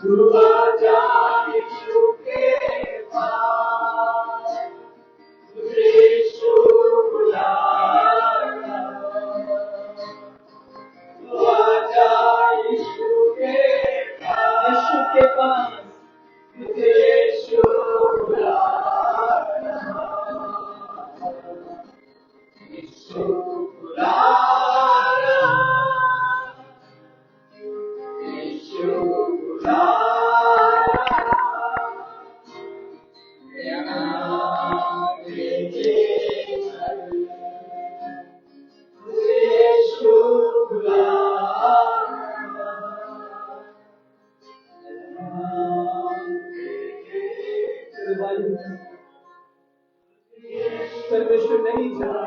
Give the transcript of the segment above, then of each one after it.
तू आजा यीशु के पास, तुझे यीशु बुला रहा। तू आजा यीशु के पास, तुझे यीशु बुला रहा। यीशु बुला रहा, यीशु बुला रहा। तेरा नाम लेके चल, तुझे यीशु बुला रहा। तेरा नाम लेके चल, परमेश्वर नहीं जाना।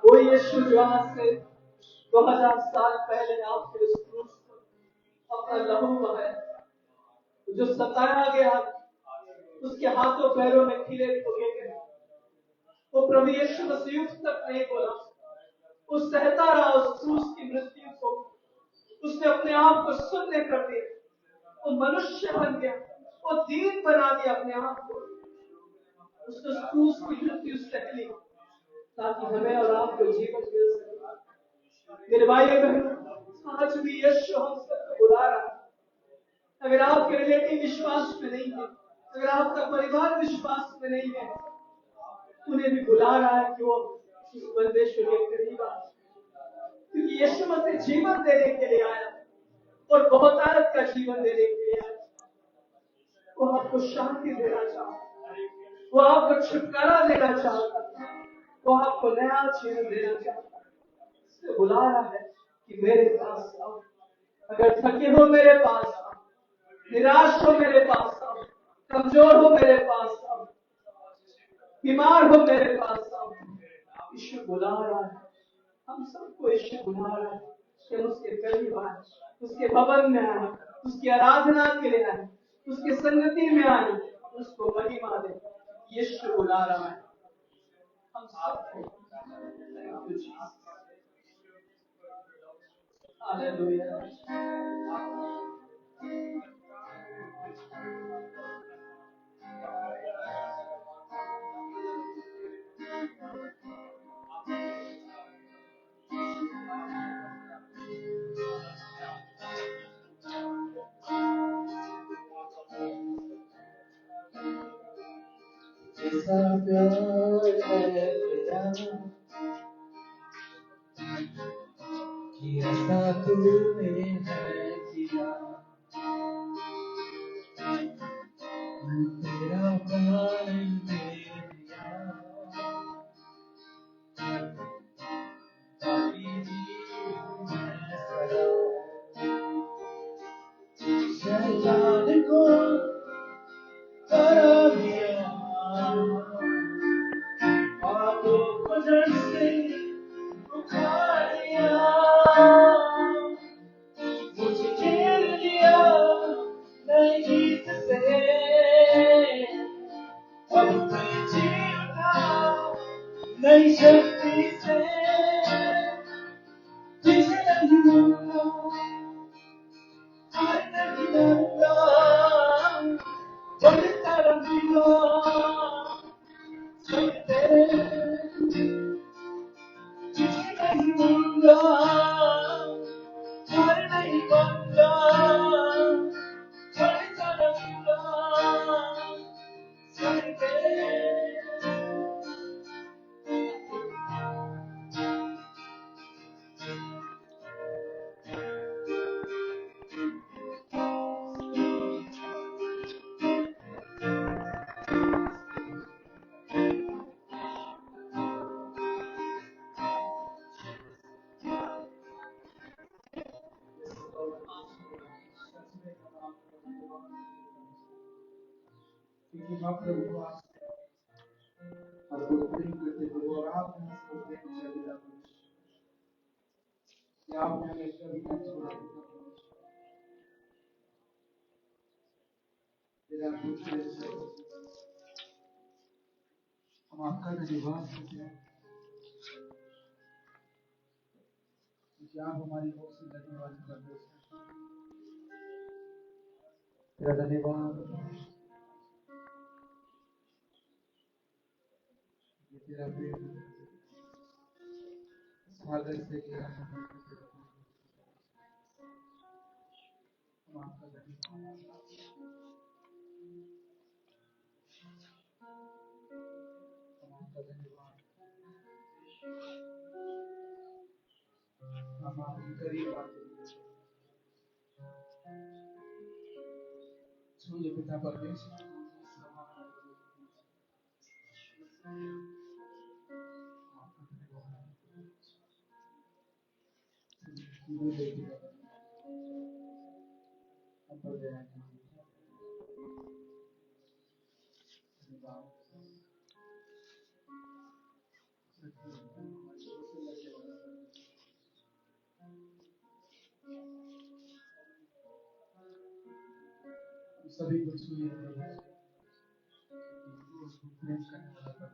वो यीशु जो आज से 2000 साल पहले आपके उस क्रूस पर अपना लहू बहाया, जो सताया गया, उसके हाथों पैरों में कीड़े ठोके गए, वो प्रभु यीशु मसीह तक नहीं बोला, वो सहता रहा उस क्रूस की मृत्यु को। उसने अपने आप को शून्य कर दिया, वो मनुष्य बन गया, वो दीन बना दिया अपने आप को। उसने उस क्रूस की मृत्यु सह ली ताकि हमें और आपको जीवन मिल सके। मेरे भाई बहनों, आज भी यीशु हम सबको बुला रहा है। अगर आपके रिलेटिव विश्वास में नहीं है, अगर आपका परिवार विश्वास में नहीं है, उन्हें भी बुला रहा है कि वो इस परमेश्वर के करीब आए, क्योंकि यीशु मसीह जीवन देने के लिए आया और बहुतायत का जीवन देने के लिए आया। वो आपको शांति देना चाहता, वो आपको छुटकारा देना चाहता, वो आपको नया जीवन देना चाहता है। इससे बुला रहा है कि मेरे पास आओ। अगर थके हो मेरे पास आओ, निराश हो मेरे पास आओ, कमजोर हो मेरे पास आओ, बीमार हो मेरे पास आओ। यीशु बुला रहा है, हम सबको यीशु बुला रहा है कि हम उसके करीब आए, उसके भवन में आए, उसकी आराधना के लिए आए, उसकी संगति में आए, उसको महिमा दे। यीशु बुला रहा है हम सबको। हालेलुया। जैसा प्यार है तेरा, कि ऐसा तूने है किया। तेरा प्यार दे दिया, ताकि जीऊं मैं सदा। शैतान को हरा दिया, पापों को जड़ से उखाड़ दिया, मुझे खेल दिया नई गीत से। अब मैं जी उठा नई शक्ति से, तुझे नहीं भूलूंगा, हार नहीं मानूंगा, बढ़ता रहूंगा तेरे। तुझे नहीं भूलूंगा, हार नहीं मानूंगा, बढ़ता रहूंगा तेरे। क्योंकि हम प्रभु को आपको प्रेम करते प्रभु, और आपने हमको प्रेम किया बिना कुछ, कि आपने हमें कभी नहीं छोड़ा। तेरा पुत्र हम आपका धन्यवाद करते हैं, क्योंकि आप हमारी बहुत सी धन्यवाद करते हैं। तेरा धन्यवाद ये तेरा प्रेम सागर से किया हम आपका धन्यवाद हम आपके करीब आते हैं सूर्य पिता परमेश्वर सभी को सूर्य प्रेम करने वाला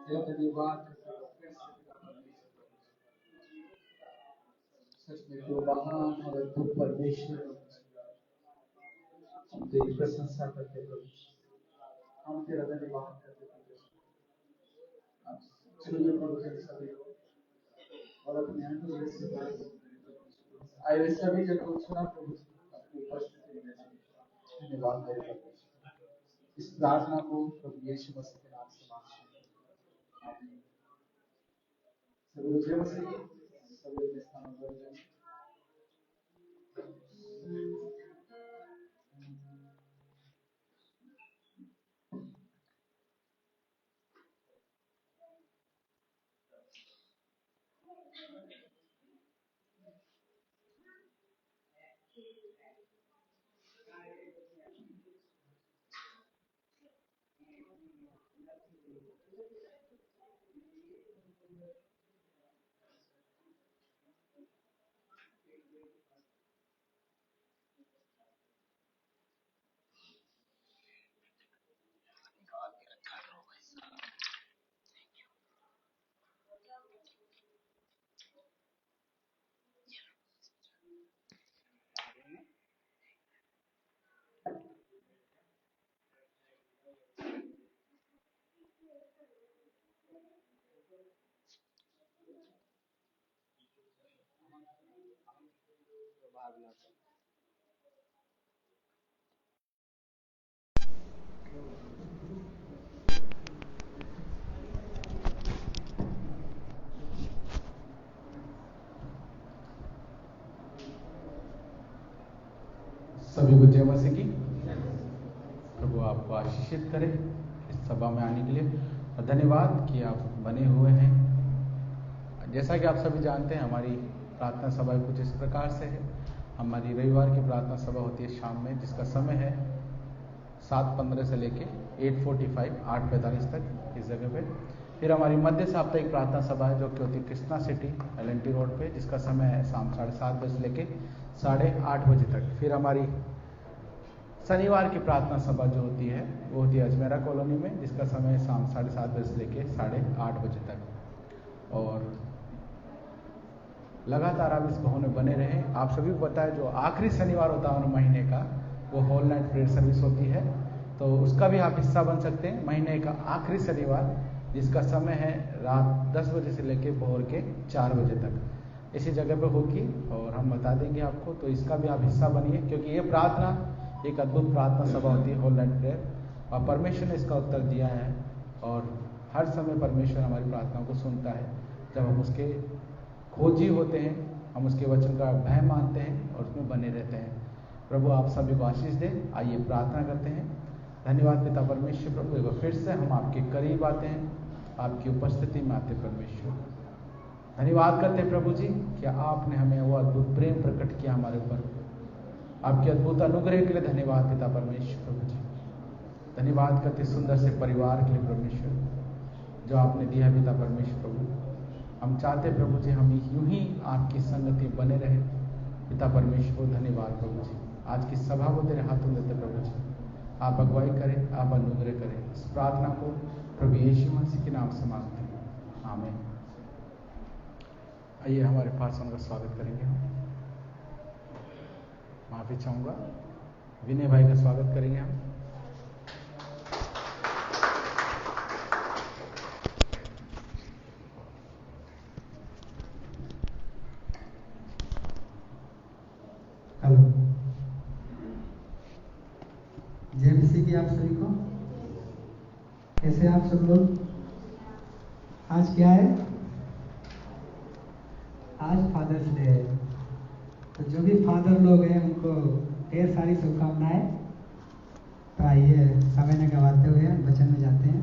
धन्यवाद सच में जो महान और अद्भुत परमेश्वर हम तेरी प्रशंसा करते प्रभु, हम तेरा धन्यवाद करते प्रभु। चलिए प्रभु के सभी और अपने अनुग्रह से आए सभी जन को सुना प्रभु अपनी उपस्थिति में धन्यवाद देते प्रभु। इस प्रार्थना को प्रभु यीशु मसीह के नाम से मांगते हैं, आमीन। सभी लोग जय मसीह की, सभी लोग स्थान पर जाएं। सभी को जय मसीह की। प्रभु आपको आशीषित करे इस सभा में आने के लिए, और धन्यवाद कि आप बने हुए हैं। जैसा कि आप सभी जानते हैं, हमारी प्रार्थना सभा कुछ इस प्रकार से है। हमारी रविवार की प्रार्थना सभा होती है शाम में, जिसका समय है 7:15 से लेके 8:45 8:45 तक इस जगह पे। फिर हमारी मध्य साप्ताहिक प्रार्थना सभा है जो कि होती है कृष्णा सिटी LNT रोड पे, जिसका समय है शाम 7:30 बजे से लेके 8:30 बजे तक। फिर हमारी शनिवार की प्रार्थना सभा जो होती है वो होती है अजमेरा कॉलोनी में, जिसका समय है शाम 7:30 बजे से लेके 8:30 बजे तक। और लगातार आप इस भवन में बने रहें। आप सभी को पता है जो आखिरी शनिवार होता है महीने का, वो होल नाइट प्रेयर सर्विस होती है, तो उसका भी आप हिस्सा बन सकते हैं। महीने का आखिरी शनिवार, जिसका समय है रात 10 बजे से लेकर भोर के 4 बजे तक इसी जगह पे होगी, और हम बता देंगे आपको। तो इसका भी आप हिस्सा बनिए, क्योंकि ये प्रार्थना एक अद्भुत प्रार्थना सभा होती है, होल नाइट प्रेयर, और परमेश्वर ने इसका उत्तर दिया है। और हर समय परमेश्वर हमारी प्रार्थनाओं को सुनता है जब हम उसके खोजी होते हैं, हम उसके वचन का भय मानते हैं और उसमें बने रहते हैं। प्रभु आप सभी को आशीष दे। आइए प्रार्थना करते हैं। धन्यवाद पिता परमेश्वर। प्रभु एक बार फिर से हम आपके करीब आते हैं, आपकी उपस्थिति में आते परमेश्वर। धन्यवाद करते हैं प्रभु जी कि आपने हमें वो अद्भुत प्रेम प्रकट किया हमारे ऊपर। आपके अद्भुत अनुग्रह के लिए धन्यवाद पिता परमेश्वर। प्रभु जी धन्यवाद करते सुंदर से परिवार के लिए परमेश्वर जो आपने दिया पिता परमेश्वर। प्रभु हम चाहते प्रभु जी हम यूं ही आपकी संगति बने रहे पिता परमेश्वर। धन्यवाद प्रभु जी। आज की सभा को तेरे हाथों में देते प्रभु जी, आप अगुवाई करें, आप अनुग्रह करें। इस प्रार्थना को प्रभु यीशु मसीह के नाम से मांगते हैं, आमीन। आइए हमारे पार्षद का स्वागत करेंगे। हम माफी चाहूँगा, विनय भाई का स्वागत करेंगे हम। हेलो, जय मसीह की आप सभी को। कैसे आप सब लोग? आज क्या है? आज फादर्स डे है। तो जो भी फादर लोग हैं उनको ढेर सारी शुभकामनाएं। तो आइए समय न गवाते हुए वचन में जाते हैं।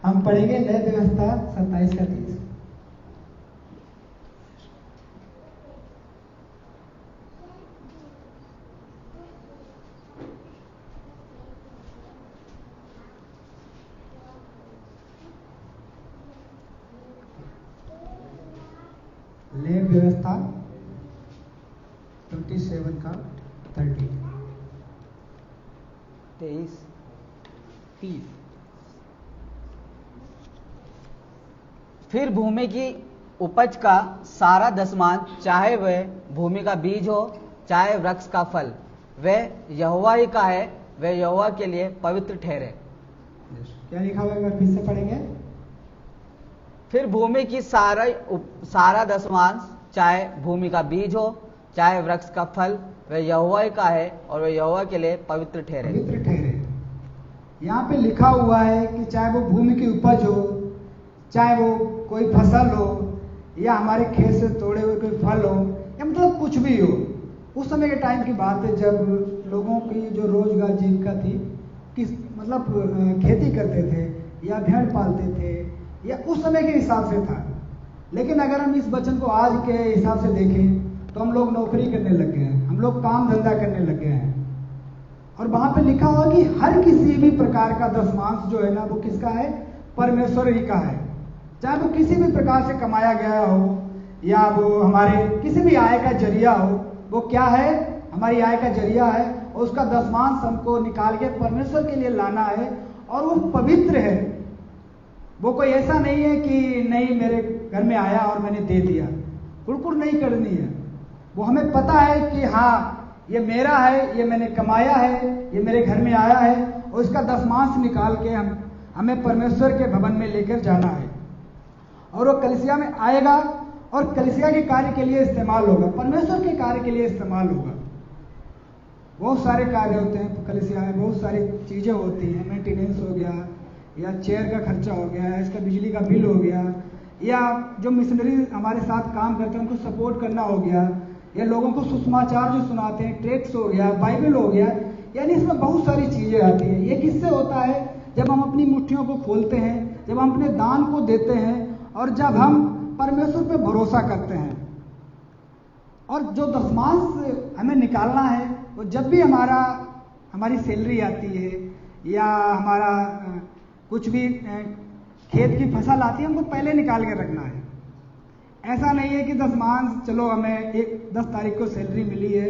हम पढ़ेंगे नई व्यवस्था 27 का 30। लेव व्यवस्था 27 का 30। 23 30 फिर भूमि की उपज का सारा दसमांश, चाहे वह भूमि का बीज हो चाहे वृक्ष का फल, वह यहोवा ही का है, वह यहोवा के लिए पवित्र ठहरे। क्या लिखा हुआ है, एक बार फिर से पढ़ेंगे। फिर भूमि की सारा दसमांश, चाहे भूमि का बीज हो चाहे वृक्ष का फल, वह यहोवा ही का है और वह यहोवा के लिए पवित्र ठहरे। पवित्र ठहरे। यहाँ पे लिखा हुआ है कि चाहे वो भूमि की उपज हो, चाहे वो कोई फसल हो, या हमारे खेत से तोड़े हुए कोई फल हो, या मतलब कुछ भी हो। उस समय के टाइम की बात है जब लोगों की जो रोजगार जीविका थी, किस मतलब खेती करते थे या भेड़ पालते थे, या उस समय के हिसाब से था। लेकिन अगर हम इस वचन को आज के हिसाब से देखें तो हम लोग नौकरी करने लग गए हैं, हम लोग काम धंधा करने लग गए हैं। और वहां पे लिखा हुआ कि हर किसी भी प्रकार का दसमांश जो है ना, वो किसका है? परमेश्वर ही का है। चाहे वो किसी भी प्रकार से कमाया गया हो, या वो हमारे किसी भी आय का जरिया हो, वो क्या है? हमारी आय का जरिया है। और उसका दसमांश हमको निकाल के परमेश्वर के लिए लाना है, और वो पवित्र है। वो कोई ऐसा नहीं है कि नहीं मेरे घर में आया और मैंने दे दिया, कुड़कुड़ नहीं करनी है। वो हमें पता है कि हाँ ये मेरा है, ये मैंने कमाया है, ये मेरे घर में आया है, और इसका दसमांश निकाल के हमें परमेश्वर के भवन में लेकर जाना है। और वो कलीसिया में आएगा और कलीसिया के कार्य के लिए इस्तेमाल होगा, परमेश्वर के कार्य के लिए इस्तेमाल होगा। बहुत सारे कार्य होते हैं कलीसिया में, बहुत सारी चीजें होती हैं। मेंटेनेंस हो गया, या चेयर का खर्चा हो गया, इसका बिजली का बिल हो गया, या जो मिशनरी हमारे साथ काम करते हैं उनको सपोर्ट करना हो गया, या लोगों को सुसमाचार जो सुनाते हैं, टेक्स्ट हो गया, बाइबल हो गया। यानी इसमें बहुत सारी चीजें आती हैं। ये किससे होता है? जब हम अपनी मुट्ठियों को खोलते हैं, जब हम अपने दान को देते हैं, और जब हम परमेश्वर पे भरोसा करते हैं। और जो दसमांश हमें निकालना है, वो जब भी हमारी सैलरी आती है, या हमारा कुछ भी खेत की फसल आती है, हमको पहले निकाल के रखना है। ऐसा नहीं है कि दसमांश चलो हमें 10 तारीख को सैलरी मिली है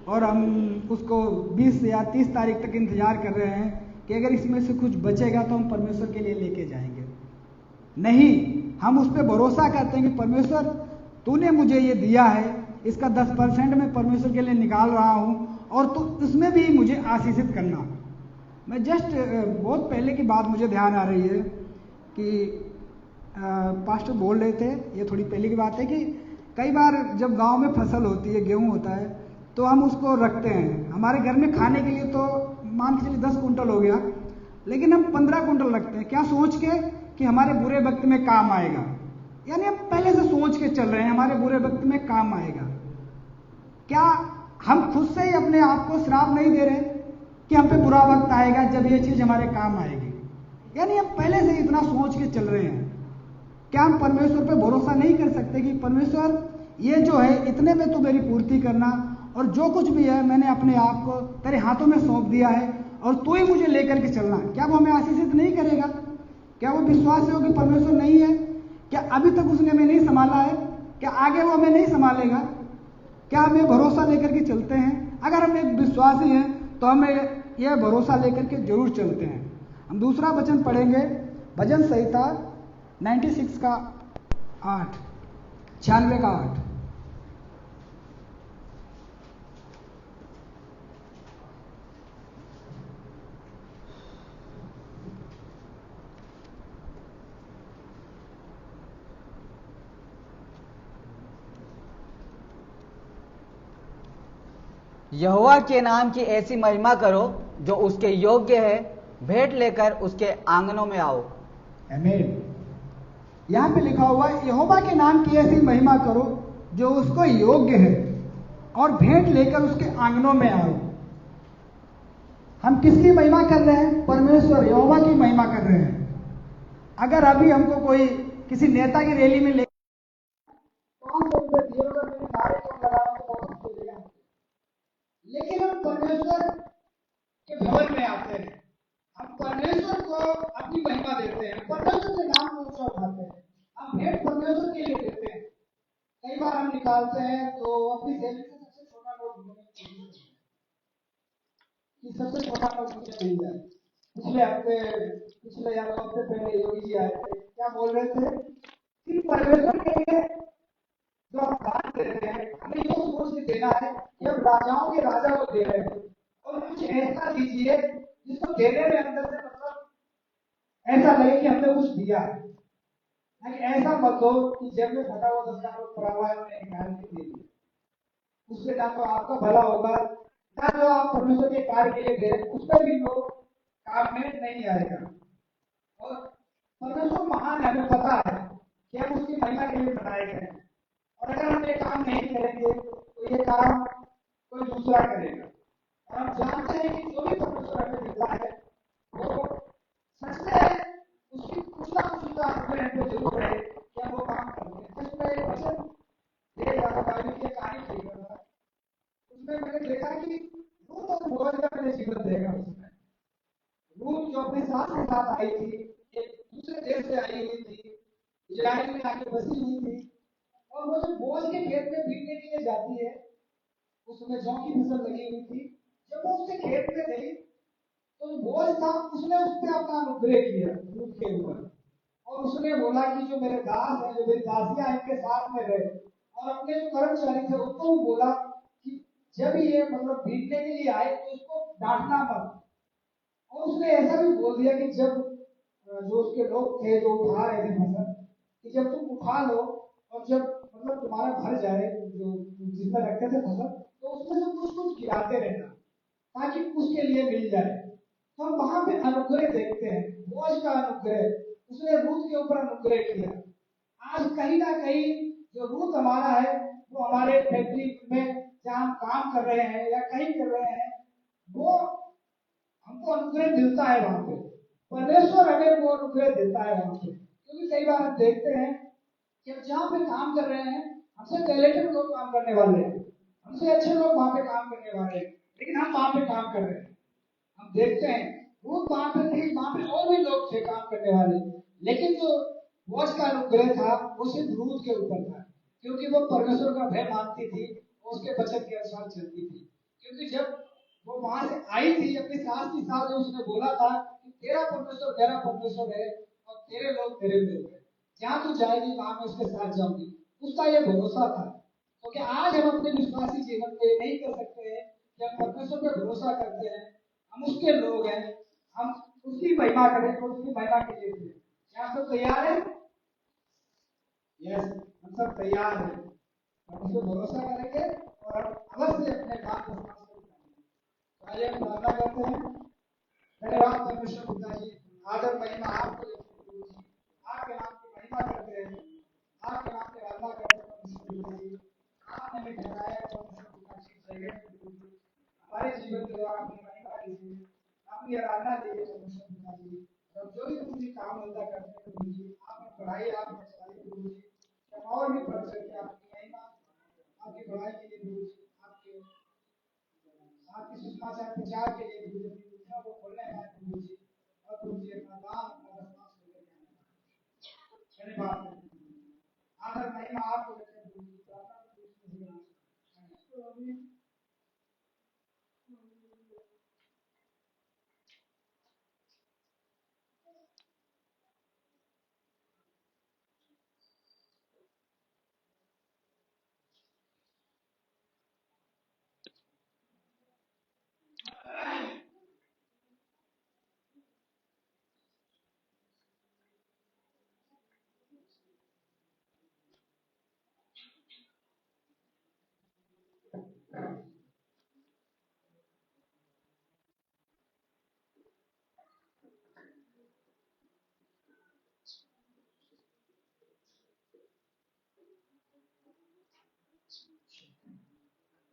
और हम उसको 20 या 30 तारीख तक इंतजार कर रहे हैं कि अगर इसमें से कुछ बचेगा तो हम परमेश्वर के लिए लेके जाएंगे। नहीं, हम उस पर भरोसा करते हैं कि परमेश्वर तूने मुझे ये दिया है, इसका 10% मैं परमेश्वर के लिए निकाल रहा हूँ, और तो इसमें भी मुझे आशीषित करना। मैं जस्ट बहुत पहले की बात मुझे ध्यान आ रही है कि पास्टर बोल रहे थे, ये थोड़ी पहले की बात है, कि कई बार जब गांव में फसल होती है, गेहूं होता है, तो हम उसको रखते हैं हमारे घर में खाने के लिए। तो मान के चलिए 10 कुंटल हो गया, लेकिन हम 15 कुंटल रखते हैं, क्या सोच के कि हमारे बुरे वक्त में काम आएगा। यानी हम पहले से सोच के चल रहे हैं हमारे बुरे वक्त में काम आएगा। क्या हम खुद से ही अपने आप को श्राप नहीं दे रहे कि हम पे बुरा वक्त आएगा जब ये चीज हमारे काम आएगी? यानी हम पहले से इतना सोच के चल रहे हैं। क्या हम परमेश्वर पे भरोसा नहीं कर सकते कि परमेश्वर ये जो है इतने में तो मेरी पूर्ति करना, और जो कुछ भी है मैंने अपने आप को तेरे हाथों में सौंप दिया है, और तू ही मुझे लेकर के चलना। क्या वो हमें आशीषित नहीं करेगा? क्या वो विश्वास है कि परमेश्वर नहीं है? क्या अभी तक उसने हमें नहीं संभाला है? क्या आगे वो हमें नहीं संभालेगा? क्या हमें भरोसा लेकर के चलते हैं? अगर हम एक विश्वासी हैं तो हमें यह भरोसा लेकर के जरूर चलते हैं। हम दूसरा वचन पढ़ेंगे, भजन संहिता 96 का 8, 96 का 8। यहोवा के नाम की ऐसी महिमा करो जो उसके योग्य है, भेंट लेकर उसके आंगनों में आओ। आमीन। यहाँ पे लिखा हुआ है, यहोवा के नाम की ऐसी महिमा करो जो उसको योग्य है, और भेंट लेकर उसके आंगनों में आओ। हम किसकी महिमा कर रहे हैं? परमेश्वर यहोवा की महिमा कर रहे हैं। अगर अभी हमको कोई किसी नेता की रैली में ले लेकिन हम परमेश्वर के भवन में आते हैं, हम परमेश्वर को अपनी महिमा देते हैं, परमेश्वर के नाम को ऊंचा उठाते हैं, हम भेंट परमेश्वर के लिए देते हैं। कई बार हम निकालते हैं तो अपनी सैलरी से सबसे छोटा नोट कि सबसे छोटा नोट मुझे मिल जाए। पिछले या 2 हफ्ते पहले योगी जी आए थे, क्या बोल रहे थे कि परमेश्वर के लिए जो हम दान दे रहे हैं, हमें ये सोच के देना है कि हम राजाओं के राजा को दे रहे हैं, और कुछ ऐसा दीजिए जिसको देने में अंदर से मतलब ऐसा लगे कि हमने कुछ दिया है। ऐसा मत हो कि जब में फटा हुआ 10 रुपये पड़ा हुआ है मैंने निकाल के दे दिया, उससे ना तो आपका भला होगा, ना जो आप परमेश्वर के कार्य के लिए दे रहे हैं उसमें भी वो काम में नहीं आएगा। और परमेश्वर महान है, हमें पता है कि हम उसकी महिमा के लिए बनाए गए हैं, और अगर हम ये काम नहीं करेंगे तो ये काम कोई दूसरा करेगा। और हम जानते हैं कि जो भी परमेश्वर हमें देता है वो सच में उसकी कुछ ना कुछ का हमें जरूर है कि हम वो काम करते हैं। सच में वचन देख रहा था, की कहानी देख रहा था, उसमें मैंने देखा कि रूत और बोअज का मैंने जिक्र देखा। उसमें रूत जो अपने सास के साथ आई थी, एक दूसरे देश से आई हुई थी, इजराइल में आके बसी हुई थी, और वो जब बोअज के खेत में बीतने के लिए जाती है, उसमें जौ की फसल लगी हुई थी, जब वो उसके खेत में गई तो बोअज था, उसने उस पर अपना अनुग्रह किया रूत के ऊपर, और उसने बोला कि जो मेरे दास है, जो मेरी दासियां इनके साथ में रहे, और अपने जो कर्मचारी थे उनको बोला कि जब ये मतलब बीतने के लिए आए तो उसको डांटना मत। और उसने ऐसा भी बोल दिया कि जब जो उसके लोग थे जो उठा रहे थे फसल, कि जब तुम उठा लो और जब मतलब तुम्हारा भर जाए, जो जिसमें रखते थे फसल, तो उसमें से कुछ कुछ गिराते रहना ताकि उसके लिए मिल जाए। तो हम वहां पे अनुग्रह देखते हैं, बोअज का अनुग्रह, उसने रूत के ऊपर अनुग्रह किया। आज कहीं ना कहीं जो रूत हमारा है, वो हमारे फैक्ट्री में जहाँ हम काम कर रहे हैं या कहीं कर रहे हैं, वो हमको अनुग्रह मिलता है वहां पे, परमेश्वर हमें वो अनुग्रह देता है वहां पे। क्योंकि कई बार हम देखते हैं कि हम जहाँ पे काम कर रहे हैं, हमसे टैलेंटेड लोग काम करने वाले हैं, हमसे अच्छे लोग वहां पे काम करने वाले हैं, लेकिन हम वहां पे काम कर रहे हैं। हम देखते हैं रूत वहां पे थी, वहां पे और भी लोग थे काम करने वाले, लेकिन जो बोअज का अनुग्रह था वो सिर्फ रूत के ऊपर था, क्योंकि वो परमेश्वर का भय मानती थी, वो उसके वचन के अनुसार चलती थी। क्योंकि जब वो वहां से आई थी अपनी सास की साथ, जो उसने बोला था कि तेरा परमेश्वर मेरा परमेश्वर है और तेरे लोग मेरे लोग हैं, जहां तू जाएगी वहां मैं उसके साथ जाऊंगी, उसका यह भरोसा था। क्योंकि आज हम अपने विश्वासी जीवन में नहीं कर सकते हैं कि हम परमेश्वर पर भरोसा करते हैं, हम उसके लोग हैं, हम उसकी महिमा करें तो उसकी महिमा के लिए थे। क्या सब तैयार है? यस, हम सब तैयार हैं, हम उस पर भरोसा करेंगे और हम अवश्य अपने काम को समाप्त आइए हम प्रार्थना करते हैं। धन्यवाद परमेश्वर पिता जी, आदर महिमा आपको देते हैं, आपके नाम की महिमा करते हैं, आपके नाम की आराधना करते हैं परमेश्वर पिता जी। आपने हमें ठहराया परमेश्वर पिता जी, हमारे जीवन के द्वारा अपनी महिमा कीजिए, अपनी आराधना कीजिए परमेश्वर पिता जी। और जो भी तुम काम धंधा करते हैं प्रभु जी, आपने पढ़ाई आपने चलाई प्रभु जी, हम और भी बढ़ सके आपकी महिमा आपकी बढ़ाई के लिए प्रभु जी, आपके सुसमाचार प्रचार के लिए प्रभु जी, दूसरों को खोलने हैं प्रभु जी, और प्रभु जी अपना दान अपना विश्वास करके धन्यवाद आदर महिमा आपको देते हैं प्रभु जी, प्रार्थना करते हैं।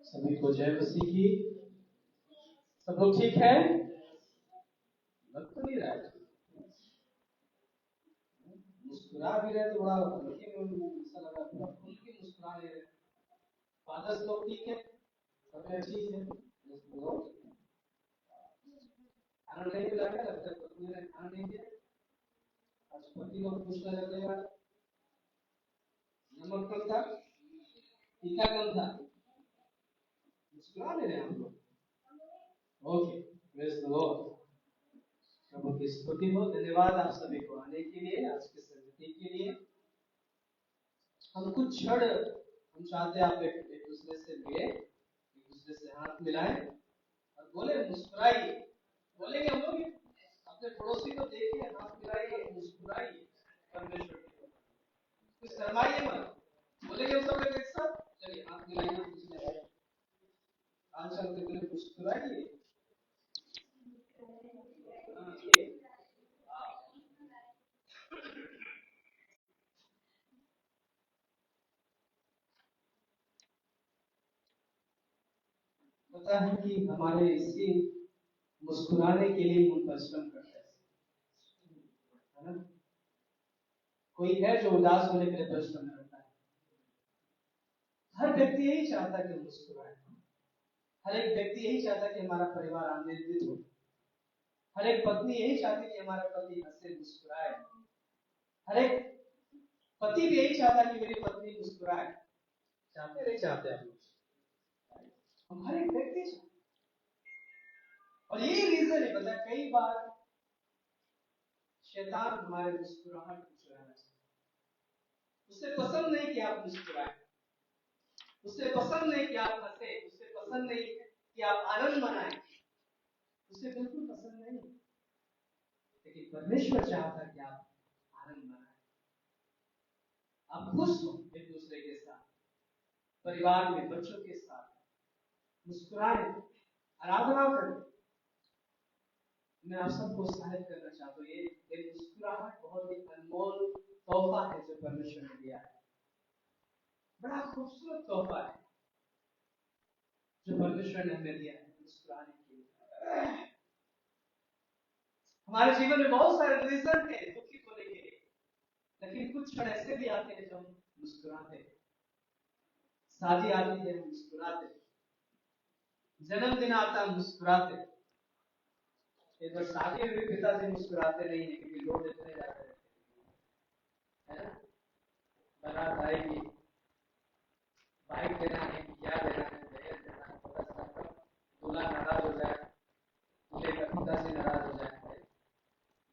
सभी को जय मसीह की। सब लोग ठीक है? लग तो नहीं रहा है, मुस्कुरा भी रहे, थोड़ा हल्के में ऐसा लग रहा है, थोड़ा खुल के मुस्कुरा ले रहे। फादर्स लोग ठीक है, तबियत ठीक है, खाना नहीं मिला क्या? लगता है पत्नी ने खाना नहीं दिया, आज पति लोग खुश नजर नहीं आ रहा, नमक कम था, टीका कम था, मुस्कुरा ले रहे हैं हम लोग। ओके, प्रेज द लॉर्ड, प्रभु की स्तुति हो। धन्यवाद आप सभी को आने के लिए, आज की संगति के लिए। हम कुछ क्षण हम चाहते हैं आप एक दूसरे से मिले, एक दूसरे से हाथ मिलाएं और बोले, मुस्कुराइए। बोलेंगे हम लोग, अपने पड़ोसी को देखिए, हाथ मिलाइए, मुस्कुराइए परमेश्वर की ओर। कुछ शर्माइए मत। बोलेंगे हम सब एक साथ, चलिए हाथ मिलाइए, आंचल के लिए मुस्कुराइए। पता है कि हमारे इसी मुस्कुराने के लिए हम परिश्रम करते हैं, है ना? कोई है जो उदास होने के लिए परिश्रम करता है? हर व्यक्ति यही चाहता है कि मुस्कुराए। हर एक व्यक्ति यही चाहता है कि हमारा परिवार आनंदित हो। हर एक पत्नी यही चाहती है कि हमारा पति हंसे मुस्कुराए। हर एक पति भी यही चाहता है कि मेरी पत्नी मुस्कुराए। चाहते नहीं चाहते हम हर एक व्यक्ति चाहते। और यही रीजन है, पता है, कई बार शैतान हमारे मुस्कुराहट को चुराना चाहता है। उसे पसंद नहीं कि आप मुस्कुराए, उसे पसंद नहीं कि आप हंसे, उसे पसंद नहीं कि आप आनंद मनाएं, उसे बिल्कुल पसंद नहीं। लेकिन परमेश्वर चाहता है कि आप आनंद मनाएं, आप खुश हो एक दूसरे के साथ, परिवार में बच्चों के साथ मुस्कुराएं, आराधना करें। मैं आप सबको उत्साहित करना चाहता हूँ, ये मुस्कुराहट बहुत ही अनमोल तोहफा है जो परमेश्वर ने दिया है। बड़ा खूबसूरत तोहफा है जो परमेश्वर ने हमें दिया है, मुस्कुराने के लिए। हमारे जीवन में बहुत सारे रीजन है दुखी होने के लिए, लेकिन कुछ क्षण ऐसे भी आते हैं जो हम मुस्कुराते हैं। शादी आती है, हम मुस्कुराते, जन्मदिन आता है, मुस्कुराते। ये तो शादी में भी पिताजी मुस्कुराते नहीं है क्योंकि लोग इतने जाते हैं, है ना? बारात आएगी, बाइक देना है, क्या देना है, दहेज देना है, पता चला दूल्हा नाराज हो जाए, दूल्हे का पिताजी नाराज हो जाए।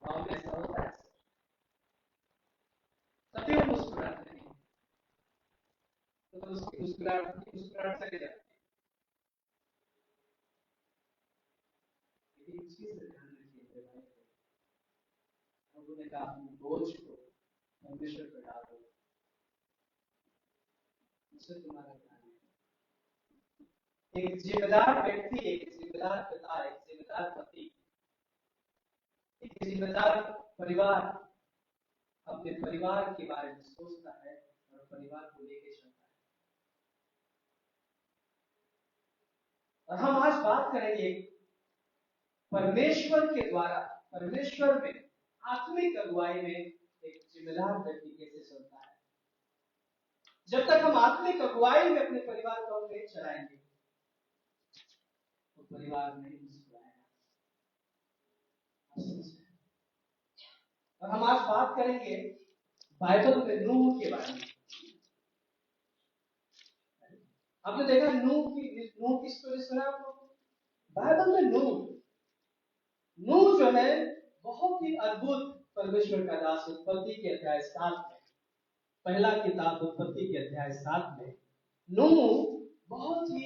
गाँव में ऐसा होता है, तभी वो मुस्कुराते नहीं, तो उसकी मुस्कुराहट से जाती है। लेकिन इस चीज से ध्यान रखिए भाई, उन्होंने कहा अपने बोझ को परमेश्वर पर डाल दो, उससे तुम्हारा ध्यान है। एक जिम्मेदार व्यक्ति, एक जिम्मेदार पिता, एक जिम्मेदार पति, एक जिम्मेदार परिवार अपने परिवार के बारे में सोचता है और परिवार को लेकर चलता है। और हम आज बात करेंगे परमेश्वर के द्वारा, परमेश्वर में आत्मिक अगुवाई में एक जिम्मेदार व्यक्ति कैसे चलता है। जब तक हम आत्मिक अगुवाई में अपने परिवार को नहीं चलाएंगे तो परिवार नहीं मुस्कुराएगा। और हम आज बात करेंगे बाइबल में नूह के बारे में। आपने देखा नूह की स्टोरी सुना आपको? बाइबल में नूह जो है बहुत ही अद्भुत परमेश्वर का दास। उत्पत्ति के अध्याय 7 में, पहला किताब उत्पत्ति के अध्याय 7 में नूह बहुत ही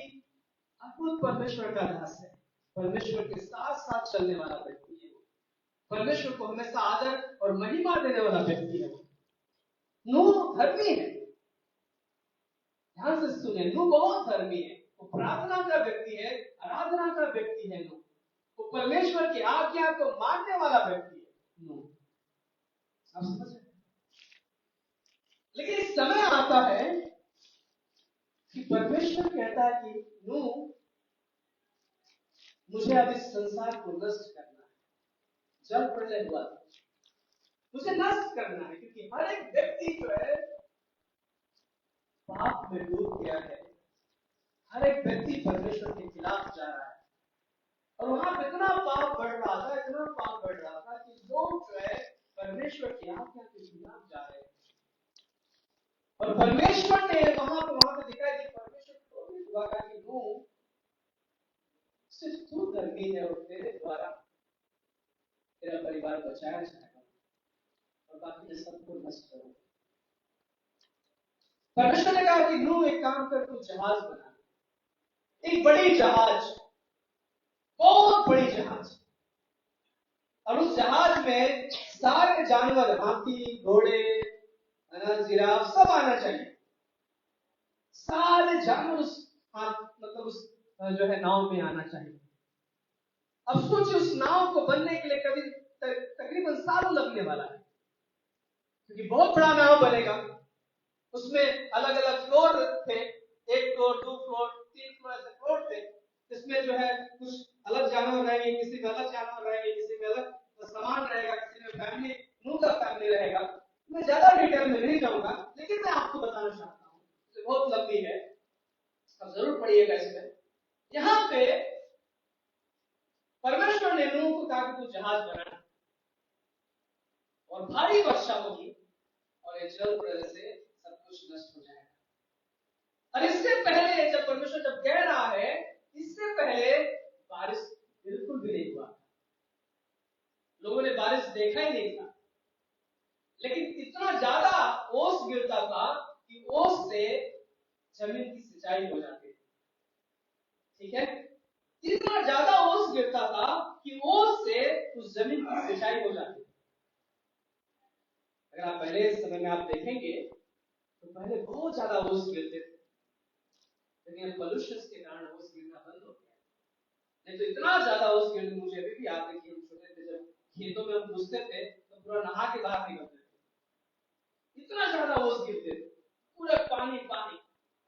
अद्भुत परमेश्वर का दास है। परमेश्वर के साथ साथ चलने वाला व्यक्ति है। परमेश्वर को हमेशा आदर और महिमा देने वाला व्यक्ति है। नूह धर्मी है, ध्यान से सुने, नूह बहुत धर्मी है। वो प्रार्थना का व्यक्ति है, आराधना का व्यक्ति है। नूह वो परमेश्वर की आज्ञा को मानने वाला व्यक्ति है। नूह, आप समझ रहे? लेकिन समय आता है कि परमेश्वर कहता है कि नूह, मुझे अब इस संसार को नष्ट करना है। जल प्रलय हुआ, मुझे नष्ट करना है, क्योंकि हर एक व्यक्ति जो है पाप में डूब गया है। हर एक व्यक्ति परमेश्वर के खिलाफ जा रहा है। और वहां पर इतना पाप बढ़ रहा था, इतना पाप बढ़ रहा था कि लोग जो है परमेश्वर की आज्ञा के खिलाफ जा रहे थे। और परमेश्वर ने वहां पे दिखाई दी, परमेश्वर को भी हुआ कि नूह, सिर्फ तू धर्मी है और तेरे द्वारा तेरा परिवार बचाया जाएगा और बाकी सबको नष्ट करो। परमेश्वर ने कहा कि नूह एक काम कर, तू जहाज बना, एक बड़ी जहाज, बहुत बड़ी जहाज, और उस जहाज में सारे जानवर, हाथी, घोड़े, जिराफ, सब आना चाहिए। सारे जानवर उस मतलब उस जो है नाव में आना चाहिए। अब सोचिए उस नाव को बनने के लिए कभी तकरीबन सालों लगने वाला है, क्योंकि बहुत बड़ा नाव बनेगा। उसमें अलग अलग फ्लोर थे, 1 फ्लोर, 2 फ्लोर, 3 फ्लोर, ऐसे फ्लोर थे, जिसमें जो है कुछ अलग जानवर रहेंगे, किसी में अलग जानवर रहेंगे, किसी में अलग सामान रहेगा, किसी में फैमिली, नूह का फैमिली रहेगा। मैं ज्यादा डिटेल में नहीं जाऊंगा, लेकिन मैं आपको बताना चाहता हूँ, बहुत लंबी है, अब जरूर पढ़िएगा इसमें। यहां पे परमेश्वर ने नूह को कहा कि तू जहाज बना, और भारी वर्षा होगी और ये जल प्रलय से सब कुछ नष्ट हो जाएगा। और इससे पहले जब परमेश्वर जब कह रहा है, इससे पहले बारिश बिल्कुल भी नहीं हुआ, लोगों ने बारिश देखा ही नहीं था, लेकिन इतना ज्यादा ओस गिरता था कि ओस से जमीन की सिंचाई हो जाती थी। ठीक है, इतना ज्यादा ओस गिरता था कि ओस से उस जमीन की सिंचाई हो जाती थी। अगर आप पहले समय में आप देखेंगे तो पहले बहुत ज्यादा ओस गिरते थे, लेकिन पोल्यूशन के कारण ओस गिरना बंद हो गया। नहीं तो इतना ज्यादा ओस गिरते, मुझे अभी भी याद है कि हम छोटे थे, जब खेतों में हम घुसते थे तो पूरा नहा के बाहर निकलते थे, इतना ज्यादा ओस गिरते थे, पूरा पानी पानी,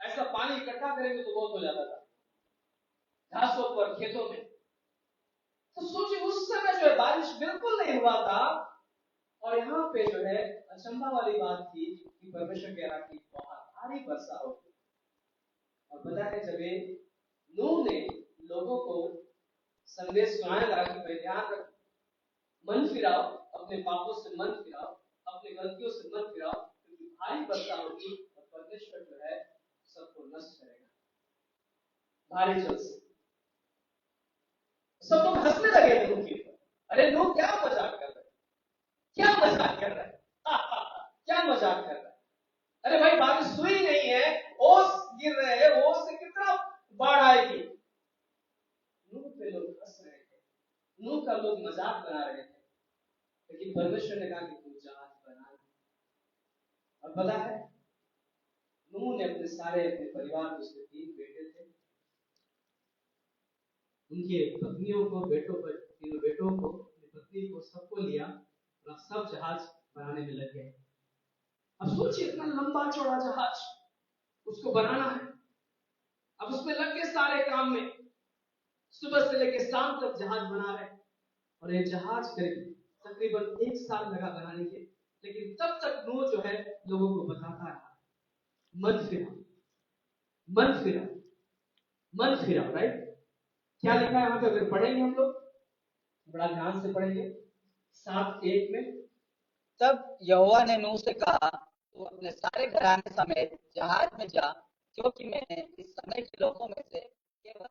ऐसा पानी इकट्ठा करेंगे तो बहुत हो जाता था घासों पर, खेतों में। तो सोचिए उस समय जो है बारिश बिल्कुल नहीं हुआ था, और यहाँ पे जो है अचंभा वाली बात थी कि परमेश्वर कह रहा कि बहुत भारी वर्षा होगी। और पता है जब नूह ने लोगों को संदेश सुनाया था कि भाई ध्यान रखो, मन फिराओ, अपने पापों से मन फिराओ, अपनी गलतियों से मन फिराओ, क्योंकि भारी वर्षा होगी और परमेश्वर जो है सबको नष्ट करेगा भारी जल से। सब लोग हंसने लगे नूह के ऊपर, अरे नूह क्या मजाक कर रहे, क्या मजाक कर रहा है, क्या मजाक कर रहा है, अरे भाई बारिश हुई नहीं है, ओस गिर रहे हैं, ओस से कितना बाढ़ आएगी। नूह पे लोग हंस रहे थे, नूह का लोग मजाक बना रहे थे, लेकिन परमेश्वर ने कहा कि तू जहाज बना। और पता है नूह ने अपने परिवार को, उसके 3 बेटे थे, उनके पत्नियों को, तीनों बेटों को, पत्नी को, सबको लिया और सब जहाज बनाने में लग गए। अब सोचिए इतना लंबा चौड़ा जहाज उसको बनाना है, अब उसमें लग गए सारे काम में, सुबह से लेकर शाम तक जहाज बना रहे, और ये जहाज तकरीबन 1 साल लगा बनाने के, लेकिन तब तक नूह जो है लोगों को बताता रहा, मन फिरा, मन फिरा, मन फिरा। राइट, क्या लिखा है यहाँ पे, अगर पढ़ेंगे हम लोग बड़ा ध्यान से पढ़ेंगे, 7:1 में, तब यहोवा ने नूह से कहा, तू अपने सारे घराने समेत जहाज में जा, क्योंकि मैंने इस समय के लोगों में से केवल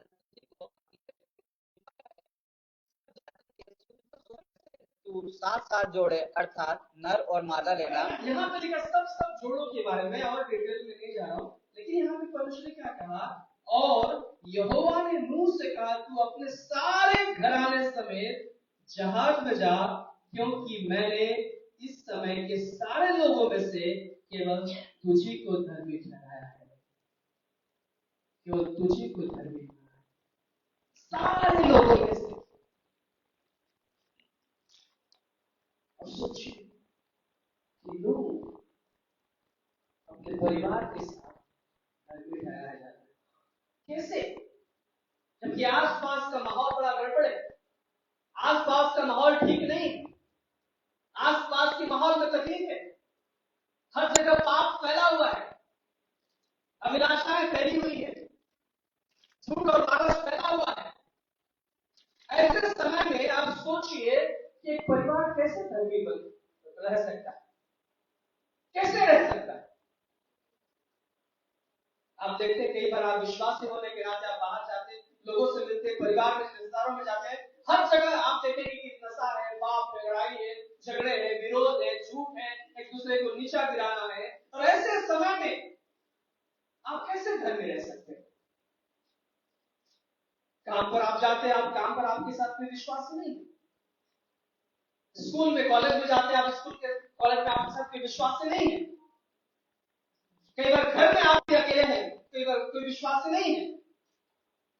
तू 7 जोड़े अर्थात नर और मादा लेना। यहाँ पे लिखा सब जोड़ों के बारे में, और डिटेल में नहीं जा रहा हूँ, लेकिन यहाँ पे परमेश्वर ने क्या कहा, और यहोवा ने नूह से कहा तू अपने सारे घराने समेत जहाज में जा, क्योंकि मैंने इस समय के सारे लोगों में से केवल तुझी को धर्मी ठहराया है, केवल तुझी को धर्मी ठहराया, सारे लोगों में से। और सोचिए कि नूह अपने परिवार के साथ धर्मी ठहराया जाता है, कैसे, जबकि आसपास का माहौल बड़ा गड़बड़ है, आसपास का माहौल ठीक नहीं, आसपास के माहौल में तकलीफ है, हर जगह पाप फैला हुआ है, अभिलाषाएं फैली हुई है, झूठ और लालच फैला हुआ है। ऐसे समय में आप सोचिए कि एक परिवार कैसे धर्मी रह सकता है, कैसे रह सकता है। आप देखते हैं कई बार आप विश्वासी होने के नाते आप बाहर जाते, लोगों से मिलते, परिवार में, रिश्तेदारों में जाते हैं, हर जगह आप देखेंगे कि नशा है, पाप है, लड़ाई है, झगड़े हैं, विरोध है, झूठ है, एक दूसरे को नीचा गिराना है। और ऐसे समय में जाते हैं आप काम पर आपके साथ कोई विश्वास नहीं है। स्कूल में कॉलेज में जाते हैं आप, स्कूल के कॉलेज में आपके साथ कोई विश्वास नहीं है। कई बार घर में आप भी अकेले हैं, कई बार कोई विश्वास नहीं है।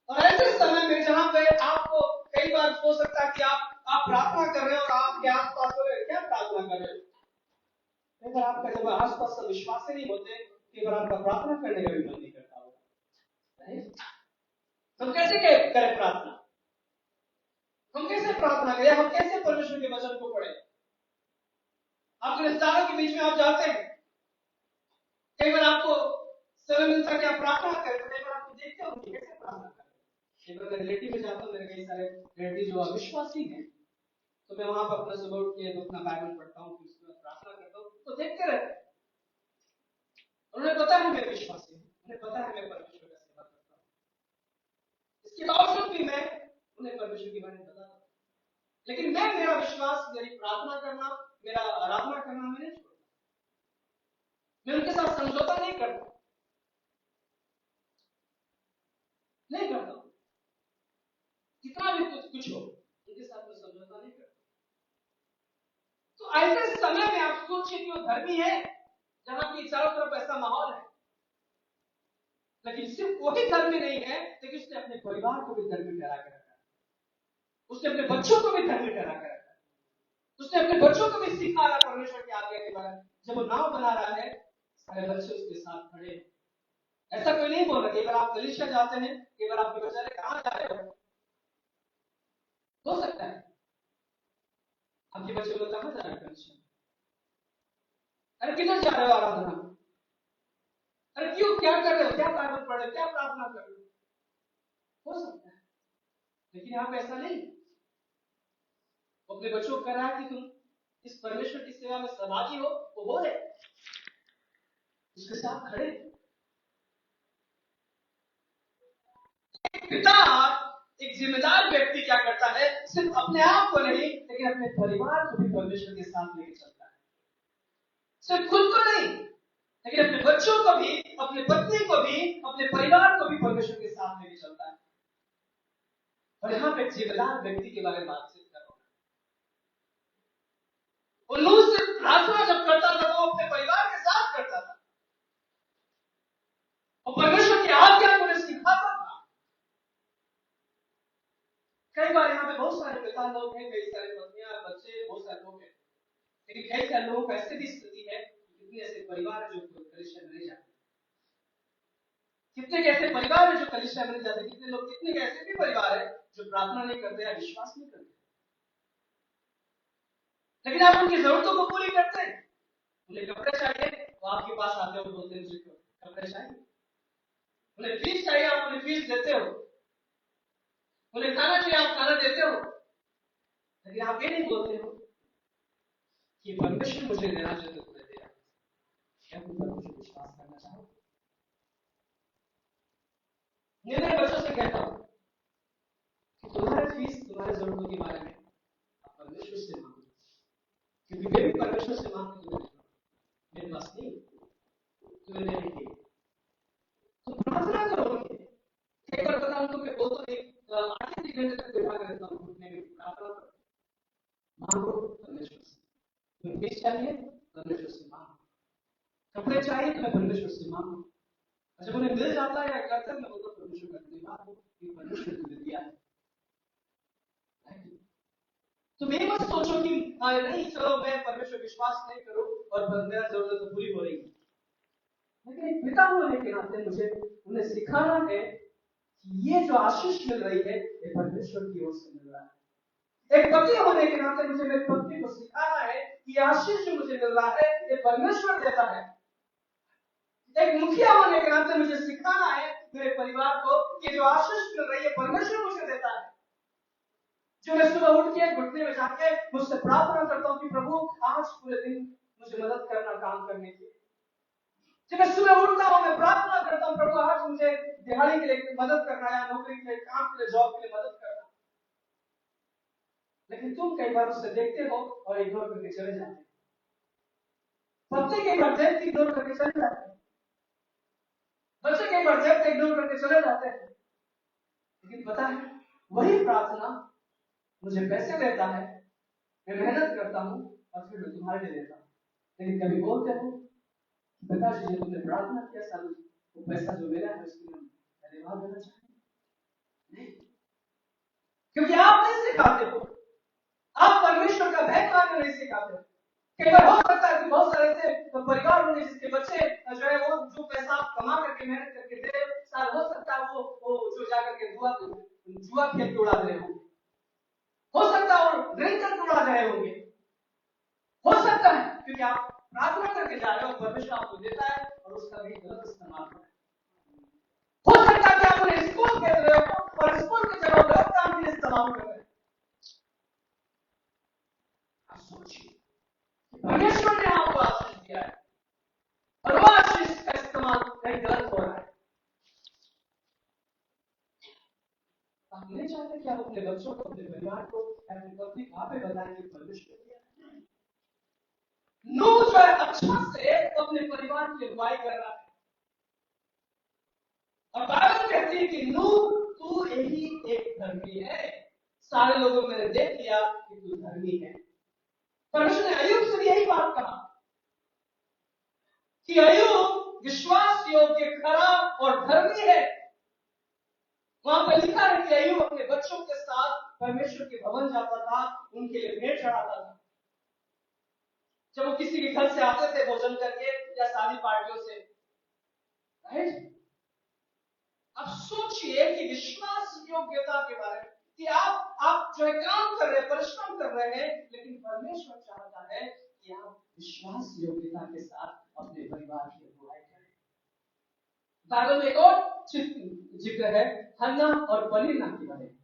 और ऐसे समय में जहां पे आपको कई बार हो सकता है कि आप प्रार्थना कर रहे हो और आपके आसपास क्या प्रार्थना कर रहे हो, कई बार आपका जब आसपास सब विश्वास नहीं होते, कई बार आपका प्रार्थना करने का भी मन नहीं करता होगा। हम कैसे करें प्रार्थना? हम कैसे प्रार्थना करें? हम कैसे परमेश्वर के वचन को पढ़ें? आपके रिश्तेदारों के बीच में आप जाते हैं, कई बार आपको समय मिलता है कि आप प्रार्थना करें, कई बार आपको देखते हो कैसे प्रार्थना करें। कई बार रिलेटिव में जाता हूँ, मेरे कई सारे रिलेटिव जो अविश्वासी हैं, तो मैं वहां पर अपना सुबह उठ के अपना बाइबल पढ़ता हूँ, फिर उसके बाद प्रार्थना करता हूँ, तो देखते रहते हैं। उन्हें पता है मैं विश्वासी हूँ, उन्हें पता है मैं परमेश्वर का सेवा करता हूँ, इसके बावजूद भी मैं उन्हें परमेश्वर के बारे में बताता हूँ। लेकिन मैं मेरा विश्वास, मेरी प्रार्थना करना, मेरा आराधना करना मैं नहीं छोड़ता, मैं उनके साथ समझौता नहीं करता, नहीं करता। कितना भी कुछ हो, उनके साथ में समझौता नहीं करता। तो ऐसे समय में आप सोचिए कि वो धर्मी है, जहां की चारों तरफ ऐसा माहौल है, लेकिन सिर्फ वही धर्मी नहीं है, लेकिन उसने अपने परिवार को भी धर्मी ठहरा के रखा है, उसने अपने बच्चों को भी धर्मी ठहरा के रखा है, उसने अपने बच्चों को भी सिखा रहा परमेश्वर की आज्ञा के बारे में। जब वो नाव बना रहा है, सारे बच्चे उसके साथ खड़े हैं। ऐसा कोई नहीं बोल रहा। कई बार आप कलीसिया जाते हैं, कई बार आपके बेचारे कहां जा रहे हो सकता है आपके बच्चे लोग कहां जा रहे हैं कलीसिया, अरे किधर जा रहे हो आराधना, अरे क्यों, क्या कर रहे हो, क्या बाइबल पढ़ रहे हो, क्या प्रार्थना कर रहे हो सकता है। लेकिन आप ऐसा नहीं, अपने बच्चों को कह रहा है कि तुम इस परमेश्वर की सेवा में सहभागी हो, वो बोले उसके साथ खड़े। पिता, एक जिम्मेदार व्यक्ति क्या करता है, सिर्फ अपने आप को नहीं, लेकिन अपने परिवार को भी परमेश्वर के साथ लेकर चलता है। सिर्फ खुद को नहीं, लेकिन अपने बच्चों को भी, अपने पत्नी को भी, अपने परिवार को भी परमेश्वर के साथ लेकर चलता है। और यहां पे जिम्मेदार व्यक्ति के बारे में बातचीत कर रहा हूं। उन्होंने सिर्फ प्रार्थना जब करता था, वो अपने परिवार के साथ करता था और परमेश्वर की आज्ञा को उन्हें सिखाता था। कई बार यहाँ पे बहुत सारे पिता लोग हैं, कई सारे पत्नियां, बच्चे, बहुत सारे लोग हैं, लेकिन कई सारे लोगों को ऐसे भी स्थिति है, कितने ऐसे परिवार है जो कलीसिया में नहीं जाते, कितने ऐसे परिवार है जो कलीसिया में नहीं जाते, कितने लोग, कितने ऐसे भी परिवार है जो प्रार्थना नहीं करते या विश्वास नहीं करते, लेकिन आप उनकी जरूरतों को पूरी करते हैं। उन्हें कपड़े चाहिए, वो आपके पास आते हो, बोलते हैं मुझे कपड़े चाहिए। उन्हें फीस चाहिए, आप उन्हें फीस देते हो। उन्हें खाना चाहिए, आप खाना देते हो। लेकिन आप ये नहीं बोलते हो कि परमेश्वर मुझे देना चाहिए तो तुम्हें देगा। क्या तुम परमेश्वर विश्वास करना चाहो? मैं मेरे बच्चों से कहता हूं कि तुम्हारे फीस, तुम्हारे जरूरतों के बारे में आप परमेश्वर से मांगो, क्योंकि मैं भी परमेश्वर से मांगू, तुम्हें मेरे पास नहीं, तुम्हें देने के लिए तो प्रार्थना करोगे। एक बार बताऊं तो मैं बोलता हूं, 8 घंटे तक बैठा रहता हूं घुटने में, प्रार्थना करो, मांगो परमेश्वर से। तुम्हें फीस चाहिए, परमेश्वर से मांगो। कपड़े चाहिए, तुम्हें परमेश्वर से मांगो। जब उन्हें मिल जाता है या करते हैं, मैं बोलता परमेश्वर का धन्यवाद हो कि परमेश्वर ने तुम्हें दिया है। तुम ये मत सोचो कि नहीं, चलो मैं परमेश्वर विश्वास नहीं करूं और मेरा जरूरत तो पूरी हो रही है। लेकिन एक पिता होने के नाते मुझे उन्हें सिखाना है कि ये जो आशीष मिल रही है, ये परमेश्वर की ओर से मिल रहा है। एक पति होने के नाते मुझे मेरी पत्नी को सिखाना है कि आशीष जो मुझे मिल रहा है, ये परमेश्वर देता है। एक मुखिया होने के नाते मुझे सिखाना है मेरे परिवार को कि जो आशीष मिल रही है, परमेश्वर मुझे देता है। जो मैं सुबह उठ के घुटने में जाके मुझसे प्रार्थना करता हूँ कि प्रभु आज पूरे दिन मुझे मदद करना, काम करने की। जब मैं सुबह उठता हूँ, मैं प्रार्थना करता हूँ, प्रभु आज मुझे दिहाड़ी के लिए मदद करना या नौकरी के लिए, काम के लिए, जॉब के लिए मदद करना। लेकिन तुम कई बार उसे देखते हो और इग्नोर करके चले जाते हो। पत्नी कई बार देखते इग्नोर करके चले जाते हैं, बच्चे कई बार देखते इग्नोर करके चले जाते हैं। लेकिन पता है वही प्रार्थना मुझे पैसे देता है, मैं मेहनत करता हूँ और फिर मैं तुम्हारे लिए देता हूँ। लेकिन कभी बोलते हो पिताजी जी तुमने प्रार्थना किया साल वो पैसा जो मिला है उसके लिए धन्यवाद देना चाहिए नहीं, क्योंकि आप नहीं सिखाते हो, आप परमेश्वर का भय मानना नहीं सिखाते हो। कई बार हो सकता है कि बहुत सारे ऐसे परिवार होंगे जिसके बच्चे जो है वो जो पैसा कमा करके मेहनत करके दे साल हो सकता है वो जो जाकर के जुआ खेल के उड़ा रहे हो सकता है वो ड्रिंक करके उड़ा रहे होंगे, हो सकता है क्योंकि आप प्रार्थना करके जा रहे हो, परमेश्वर आपको देता है और उसका भी गलत इस्तेमाल कर रहे हो सकता है कि आप उन्हें स्कूल भेज रहे हो और स्कूल की जगह गलत काम के लिए इस्तेमाल कर रहे हो। आप सोचिए परमेश्वर ने आपको आशीष दिया है और वो आशीष का इस्तेमाल कहीं गलत हो रहा है। आप नहीं चाहते कि आप अपने बच्चों को, अपने परिवार को, अपनी पत्नी को आप बताएं कि परमेश्वर नूह जो है अच्छा से अपने परिवार की अगुवाई कर रहा है और बाइबल कहती है कि नूह तू यही एक धर्मी है, सारे लोगों ने देख लिया कि तू धर्मी है। परमेश्वर ने अय्यूब से यही बात कहा कि अय्यूब विश्वास योग्य, खरा और धर्मी है। वहां पर लिखा है कि अय्यूब अपने बच्चों के साथ परमेश्वर के भवन जाता था, उनके लिए भेंट चढ़ाता था। जब वो किसी के घर से आते थे भोजन करके या शादी पार्टियों से, राइट? अब सोचिए कि विश्वास योग्यता के बारे में कि आप जो है काम कर रहे हैं, परिश्रम कर रहे हैं, लेकिन परमेश्वर चाहता है कि आप विश्वास योग्यता के साथ अपने परिवार की अगुवाई करें। बाइबल में एक और जिक्र है हन्ना और पनीना के बारे में,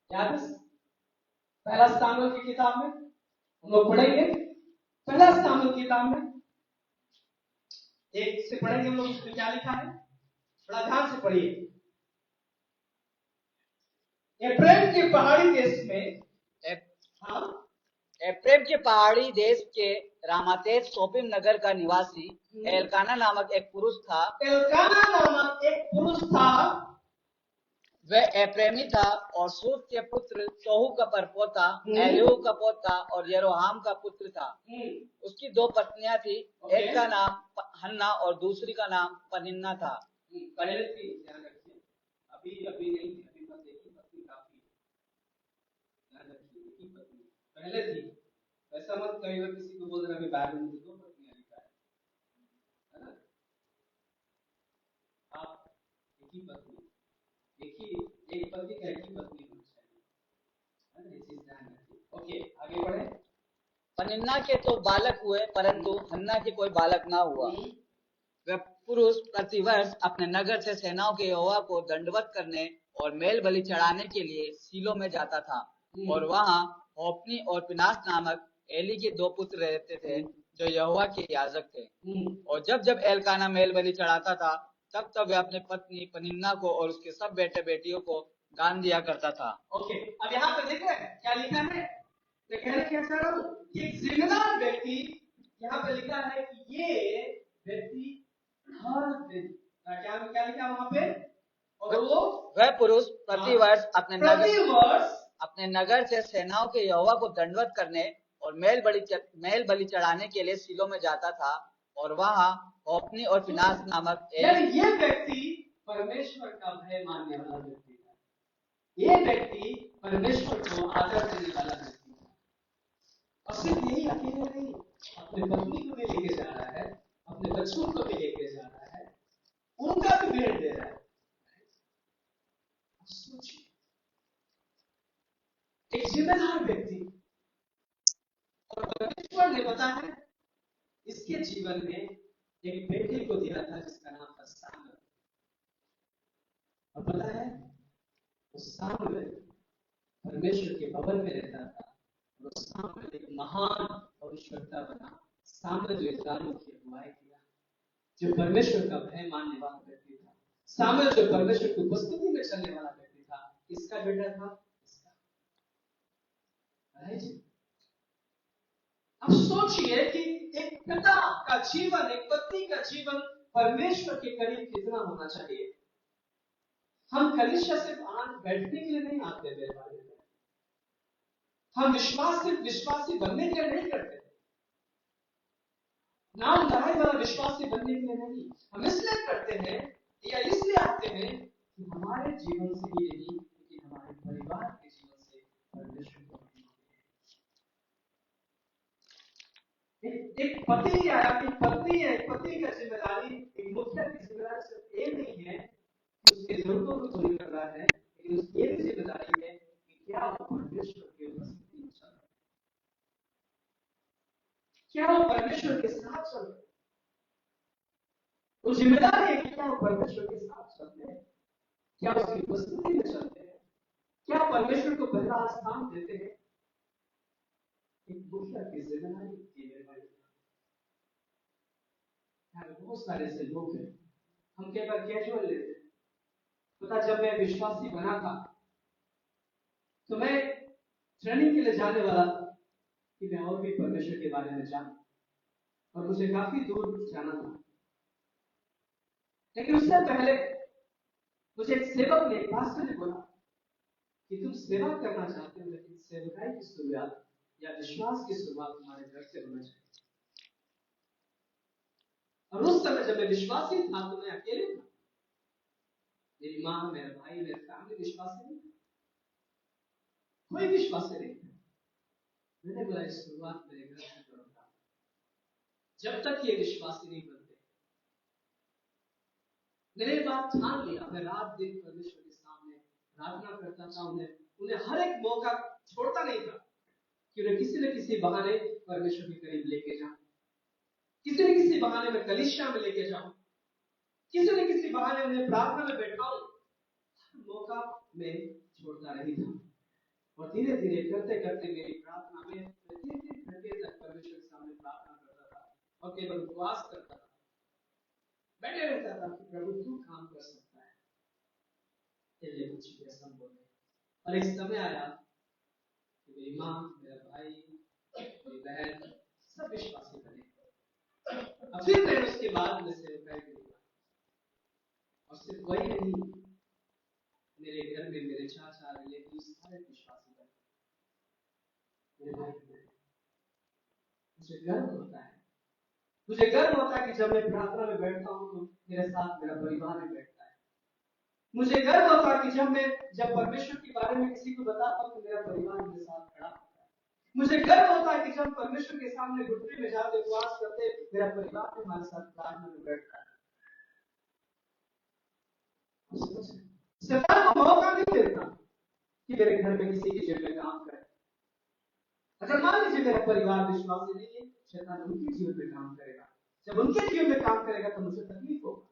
याद है? पहला सामुएल की किताब में हम लोग पढ़ेंगे, पहला सामुएल की किताब में एक से पढ़ेंगे हम लोग, इसमें क्या लिखा है, बड़ा ध्यान से पढ़िए। एफ्रेम के पहाड़ी देश में एफ्रेम के पहाड़ी देश के रामातेस सोपिम नगर का निवासी एलकाना नामक एक पुरुष था। एलकाना नामक एक पुरुष था, वह एफ्रेमी था और सूत के पुत्र तोहू का परपोता, एलिहू का पोता और यरोहाम का पुत्र था। उसकी दो पत्नियां थी, एक का नाम हन्ना और दूसरी का नाम पनिन्ना था। पहले थी, ध्यान रखिए, अभी नहीं थी, अभी बस एक ही पत्नी काफी है, ध्यान रखिए, एक ही पत्नी पहले थी। ऐसा मत कहिएगा किसी को बोल रहे अभी बाइबल में दो पत्नियां लिखा है ना? आप एक ही पत्नी, एक पति का एक ही पत्नी होनी चाहिए, ये चीज ध्यान रखिए। ओके, आगे बढ़े। पनिन्ना के तो बालक हुए, परंतु हन्ना के कोई बालक ना हुआ। वह पुरुष प्रतिवर्ष अपने नगर से सेनाओं के यहोवा को दंडवत करने और मेल बलि चढ़ाने के लिए सीलो में जाता था और वहां होप्नी और पिनास नामक एली के दो पुत्र रहते थे जो यहोवा के याजक थे। और जब जब एलकाना मेल बलि चढ़ाता था तब तब वह अपने पत्नी पनिन्ना को और उसके सब बेटे बेटियों को दान दिया करता था। ओके, अब यहाँ पे देख रहे हैं क्या लिखा है, एक जिम्मेदार व्यक्ति, यहाँ पे लिखा है कि ये व्यक्ति हर दिन क्या लिखा वहां पे, और वो वह पुरुष प्रतिवर्ष अपने नगर से सेनाओं के यहोवा को दंडवत करने और मेल बलि चढ़ाने के लिए सीलो में जाता था और वहां होप्नी और फिनास नामक ये व्यक्ति परमेश्वर का भय मानने वाला व्यक्ति था। ये व्यक्ति परमेश्वर को आदर देने वाला व्यक्ति था। और सिर्फ यही अकेले नहीं, अपने पत्नी को भी लेके जा रहा है, अपने बच्चों को भी लेके जा रहा है, उनका भी भेंट दे रहा है। सोचिए, एक जिम्मेदार व्यक्ति, और परमेश्वर ने बताया है इसके जीवन में एक बेटे को दिया था जिसका नाम था सामुएल। और पता है उस सामुएल परमेश्वर के भवन में रहता था और उस सामुएल एक महान भविष्यवक्ता बना। सामुएल जो इस्राएल की अगुवाई किया, जो परमेश्वर का भय मानने वाला व्यक्ति था। सामुएल जो परमेश्वर की उपस्थिति में चलने वाला व्यक्ति था, इसका बेटा था इसका। अब सोचिए कि एक पिता का जीवन, एक पत्नी का जीवन परमेश्वर के करीब कितना होना चाहिए। हम कलीसिया सिर्फ बैठने के लिए नहीं आते मेरे भाई, हम विश्वास सिर्फ विश्वासी बनने के लिए नहीं करते, नाम लड़ाई वाला विश्वासी बनने के लिए नहीं, हम इसलिए करते हैं या इसलिए आते हैं कि हमारे जीवन से ही नहीं, लेकिन हमारे परिवार के जीवन से परमेश्वर को एक पति या एक पत्नी है, पति का जिम्मेदारी, एक मुखिया की जिम्मेदारी सिर्फ ये नहीं है कि उसकी जरूरतों को पूरी कर रहा है, लेकिन उसकी ये जिम्मेदारी है कि क्या वो परमेश्वर की उपस्थिति में चल रहा है, क्या वो परमेश्वर के साथ चल रहे हैं। वो जिम्मेदारी है कि क्या वो परमेश्वर के साथ चलते हैं, क्या उसकी उपस्थिति में चलते हैं, क्या परमेश्वर को पहला स्थान देते हैं। एक मुखिया की जिम्मेदारी की मेरे भाई, बहुत सारे ऐसे लोग हैं, हम कई बार कैजुअल लेते हैं। पता जब मैं विश्वासी बना था तो मैं ट्रेनिंग के लिए जाने वाला था कि मैं और भी परमेश्वर के बारे में जानूं, और मुझे काफी दूर जाना था। लेकिन उससे पहले मुझे एक सेवक ने, एक पास्टर ने बोला कि तुम सेवा करना चाहते हो, लेकिन सेवकाई की शुरुआत या विश्वास की शुरुआत तुम्हारे घर से होना चाहिए। और उस समय जब मैं विश्वासी था तो मैं अकेले था, मेरी माँ, मेरा भाई, मेरे फैमिली विश्वासी नहीं था, कोई विश्वासी नहीं था। मैंने बोला इस शुरुआत मेरे घर से करूंगा, जब तक ये विश्वासी नहीं बनते। मैंने बात ठान लिया, मैं रात दिन परमेश्वर के सामने प्रार्थना करता था, उन्हें हर एक मौका छोड़ता नहीं था कि उन्हें किसी न किसी बहाने परमेश्वर के करीब लेके जाऊं, किसी न किसी बहाने में कलीसिया में लेके जाऊं, किसी न किसी बहाने उन्हें प्रार्थना में बैठाऊं। हर मौका मैं छोड़ता नहीं था, और धीरे धीरे करते करते मेरी प्रार्थना में 3-3 घंटे तक परमेश्वर के सामने प्रार्थना करता था, और केवल उपवास करता था, बैठे रहता था कि प्रभु तू काम कर सकता है, तेरे कुछ भी असंभव नहीं। और एक समय आया कि मेरी माँ, मेरा भाई, मेरी बहन सब विश्वासी बने, और फिर मैं उसके बाद में सेवकाई करूंगा। और सिर्फ वही नहीं, मेरे घर में मेरे चाचा, रिलेटिव सारे विश्वासी बने। मेरे भाई बहन, मुझे गर्व होता है, मुझे गर्व होता है कि जब मैं प्रार्थना में बैठता हूँ तो मेरे साथ मेरा परिवार भी बैठता है। मुझे गर्व होता है कि जब परमेश्वर के बारे में किसी को बताता हूँ तो मेरा परिवार मेरे साथ खड़ा होता है। मुझे गर्व होता है कि जब परमेश्वर के सामने घुटने में जाते, उपवास करते, मेरा परिवार भी हमारे साथ प्रार्थना में बैठता है। शैतान को मौका नहीं देता कि मेरे घर में किसी के जीवन में काम करे। अगर मान लीजिए मेरा परिवार विश्वासी नहीं है, शैतान उनके जीवन में काम करेगा। जब उनके जीवन में काम करेगा तो मुझे तकलीफ होगा,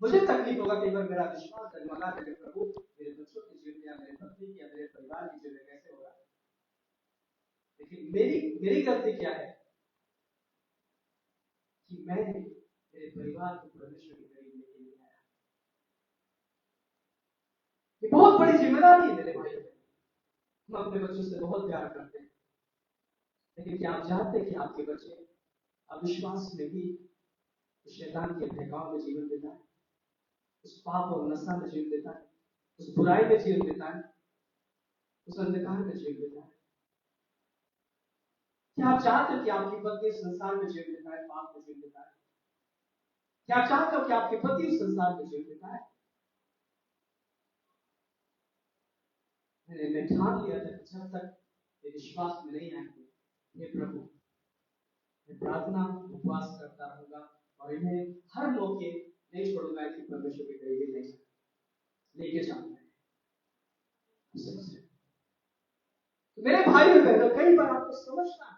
मुझे तकलीफ होगा। कई बार मेरा विश्वास डगमगा जाएगा, प्रभु मेरे बच्चों के जीवन में या मेरे पत्नी की या मेरे परिवार के जीवन में कैसे होगा। लेकिन मेरी गलती क्या है कि मैंने मेरे परिवार को परमेश्वर के करीब लेके नहीं आया। ये बहुत बड़ी जिम्मेदारी है मेरे भाई। हम अपने बच्चों से बहुत प्यार करते हैं, लेकिन क्या आप चाहते हैं कि आपके बच्चे अविश्वास में भी शैतान के बहकाव में जीवन देता है, उस पाप और नशा में जीवन देता है, उस बुराई में जीवन देता है, उस अंधकार में जीवन देता है? क्या आप चाहते हो कि आपकी पत्नी संसार में जीवन देता है, पाप में जीवन देता है? क्या आप चाहते हो कि आपके पति संसार में जीवन देता है? मैंने ठान लिया था कि जब तक ये विश्वास में नहीं आएंगे, हे प्रभु, मैं प्रार्थना उपवास करता रहूंगा और इन्हें हर मौके नहीं छोड़ूंगा कि परमेश्वर के करीब लेके जाऊंगा। मेरे भाई और बहनों, कई बार आपको समझना है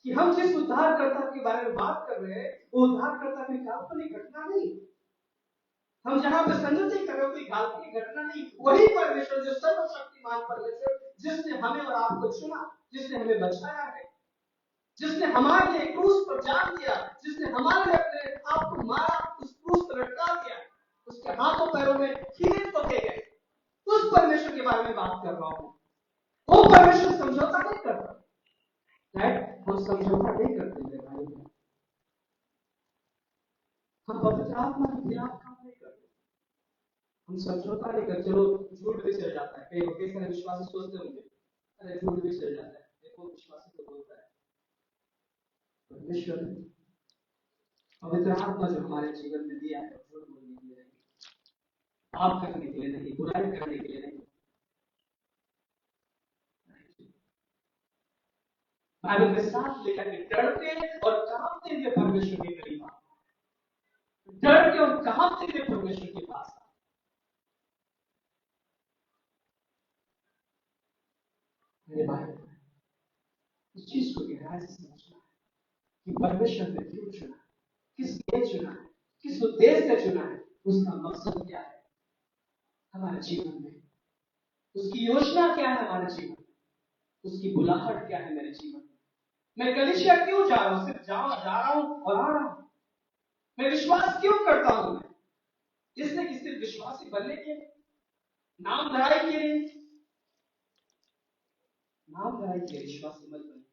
कि हम जिस उद्धारकर्ता के बारे में बात कर रहे हैं, वो उद्धारकर्ता कोई काल्पनिक घटना नहीं। हम जहां पर संगति कर रहे हो कोई काल्पनिक घटना नहीं, वही परमेश्वर जो सर्वशक्तिमान परमेश्वर, जिसने हमें और आपको चुना, जिसने हमें बचाया है, जिसने हमारे लिए क्रूस पर जान दिया, जिसने हमारे लिए अपने आप को मारा, उस क्रूस पर लटका दिया, उसके हाथों पैरों में कीड़े ठोके गए, उस परमेश्वर के बारे में बात कर रहा हूं। वो परमेश्वर समझौता नहीं करता, हम समझौता नहीं करते मेरे भाई। हम पवित्र आत्मा के खिलाफ काम नहीं करते, हम समझौता नहीं कर, चलो झूठ भी चल जाता है, कई सारे विश्वासी सोचते होंगे अरे झूठ भी चल जाता है, देखो विश्वासी तो बोलता है। परमेश्वर ने पवित्र आत्मा जो हमारे जीवन में दिया है झूठ बोलने के लिए नहीं, पाप करने के लिए नहीं, बुराई करने के लिए नहीं। बाइबल में साफ लिखा है डरते और कांपते हुए परमेश्वर के करीब आओ, डरते और कांपते हुए परमेश्वर के पास आओ। मेरे भाई इस चीज को गहराई से समझना है कि परमेश्वर ने क्यों चुना, किस लिए चुना है, किस उद्देश्य से चुना है, उसका मकसद क्या है हमारे जीवन में, उसकी योजना क्या है हमारे जीवन में, उसकी बुलाहट क्या है मेरे जीवन में। मैं कलीसिया क्यों जा रहा हूं, सिर्फ जा रहा हूं और आ रहा हूं। मैं विश्वास क्यों करता हूं, मैं इसलिए कि सिर्फ विश्वासी बनने के नाम धराई के लिए, नाम धराई के विश्वासी मत बने,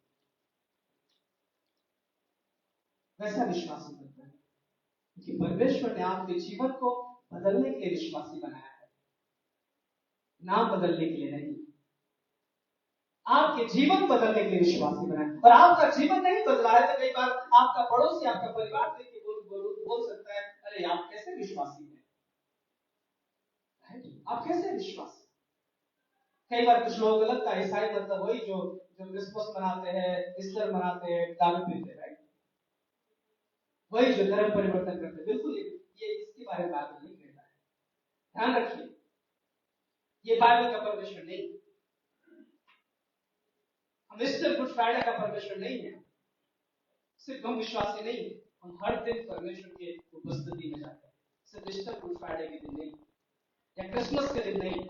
वैसा विश्वासी मत बने, क्योंकि परमेश्वर ने आपके जीवन को बदलने के लिए विश्वासी बनाया है, नाम बदलने के लिए नहीं। आपके जीवन बदलने के लिए विश्वासी बनाया, और आपका जीवन नहीं बदला है तो कई बार आपका पड़ोसी, आपका परिवार देख के बोल सकता है अरे आप कैसे विश्वासी हैं, आप कैसे विश्वासी। कई बार कुछ लोग गलत का ईसाई मतलब वही जो क्रिसमस मनाते हैं, ईस्टर मनाते हैं, दारू पीते हैं, वही जो धर्म परिवर्तन करते हैं। बिल्कुल ये इसके बारे में बात नहीं कहता है, ध्यान रखिए, ये बाइबल का परमेश्वर नहीं, हम ईस्टर गुड फ्राइडे का परमेश्वर नहीं है। सिर्फ हम विश्वासी नहीं है, हम हर दिन परमेश्वर के उपस्थिति में जाते हैं, सिर्फ ईस्टर गुड फ्राइडे के दिन नहीं या क्रिसमस के दिन नहीं।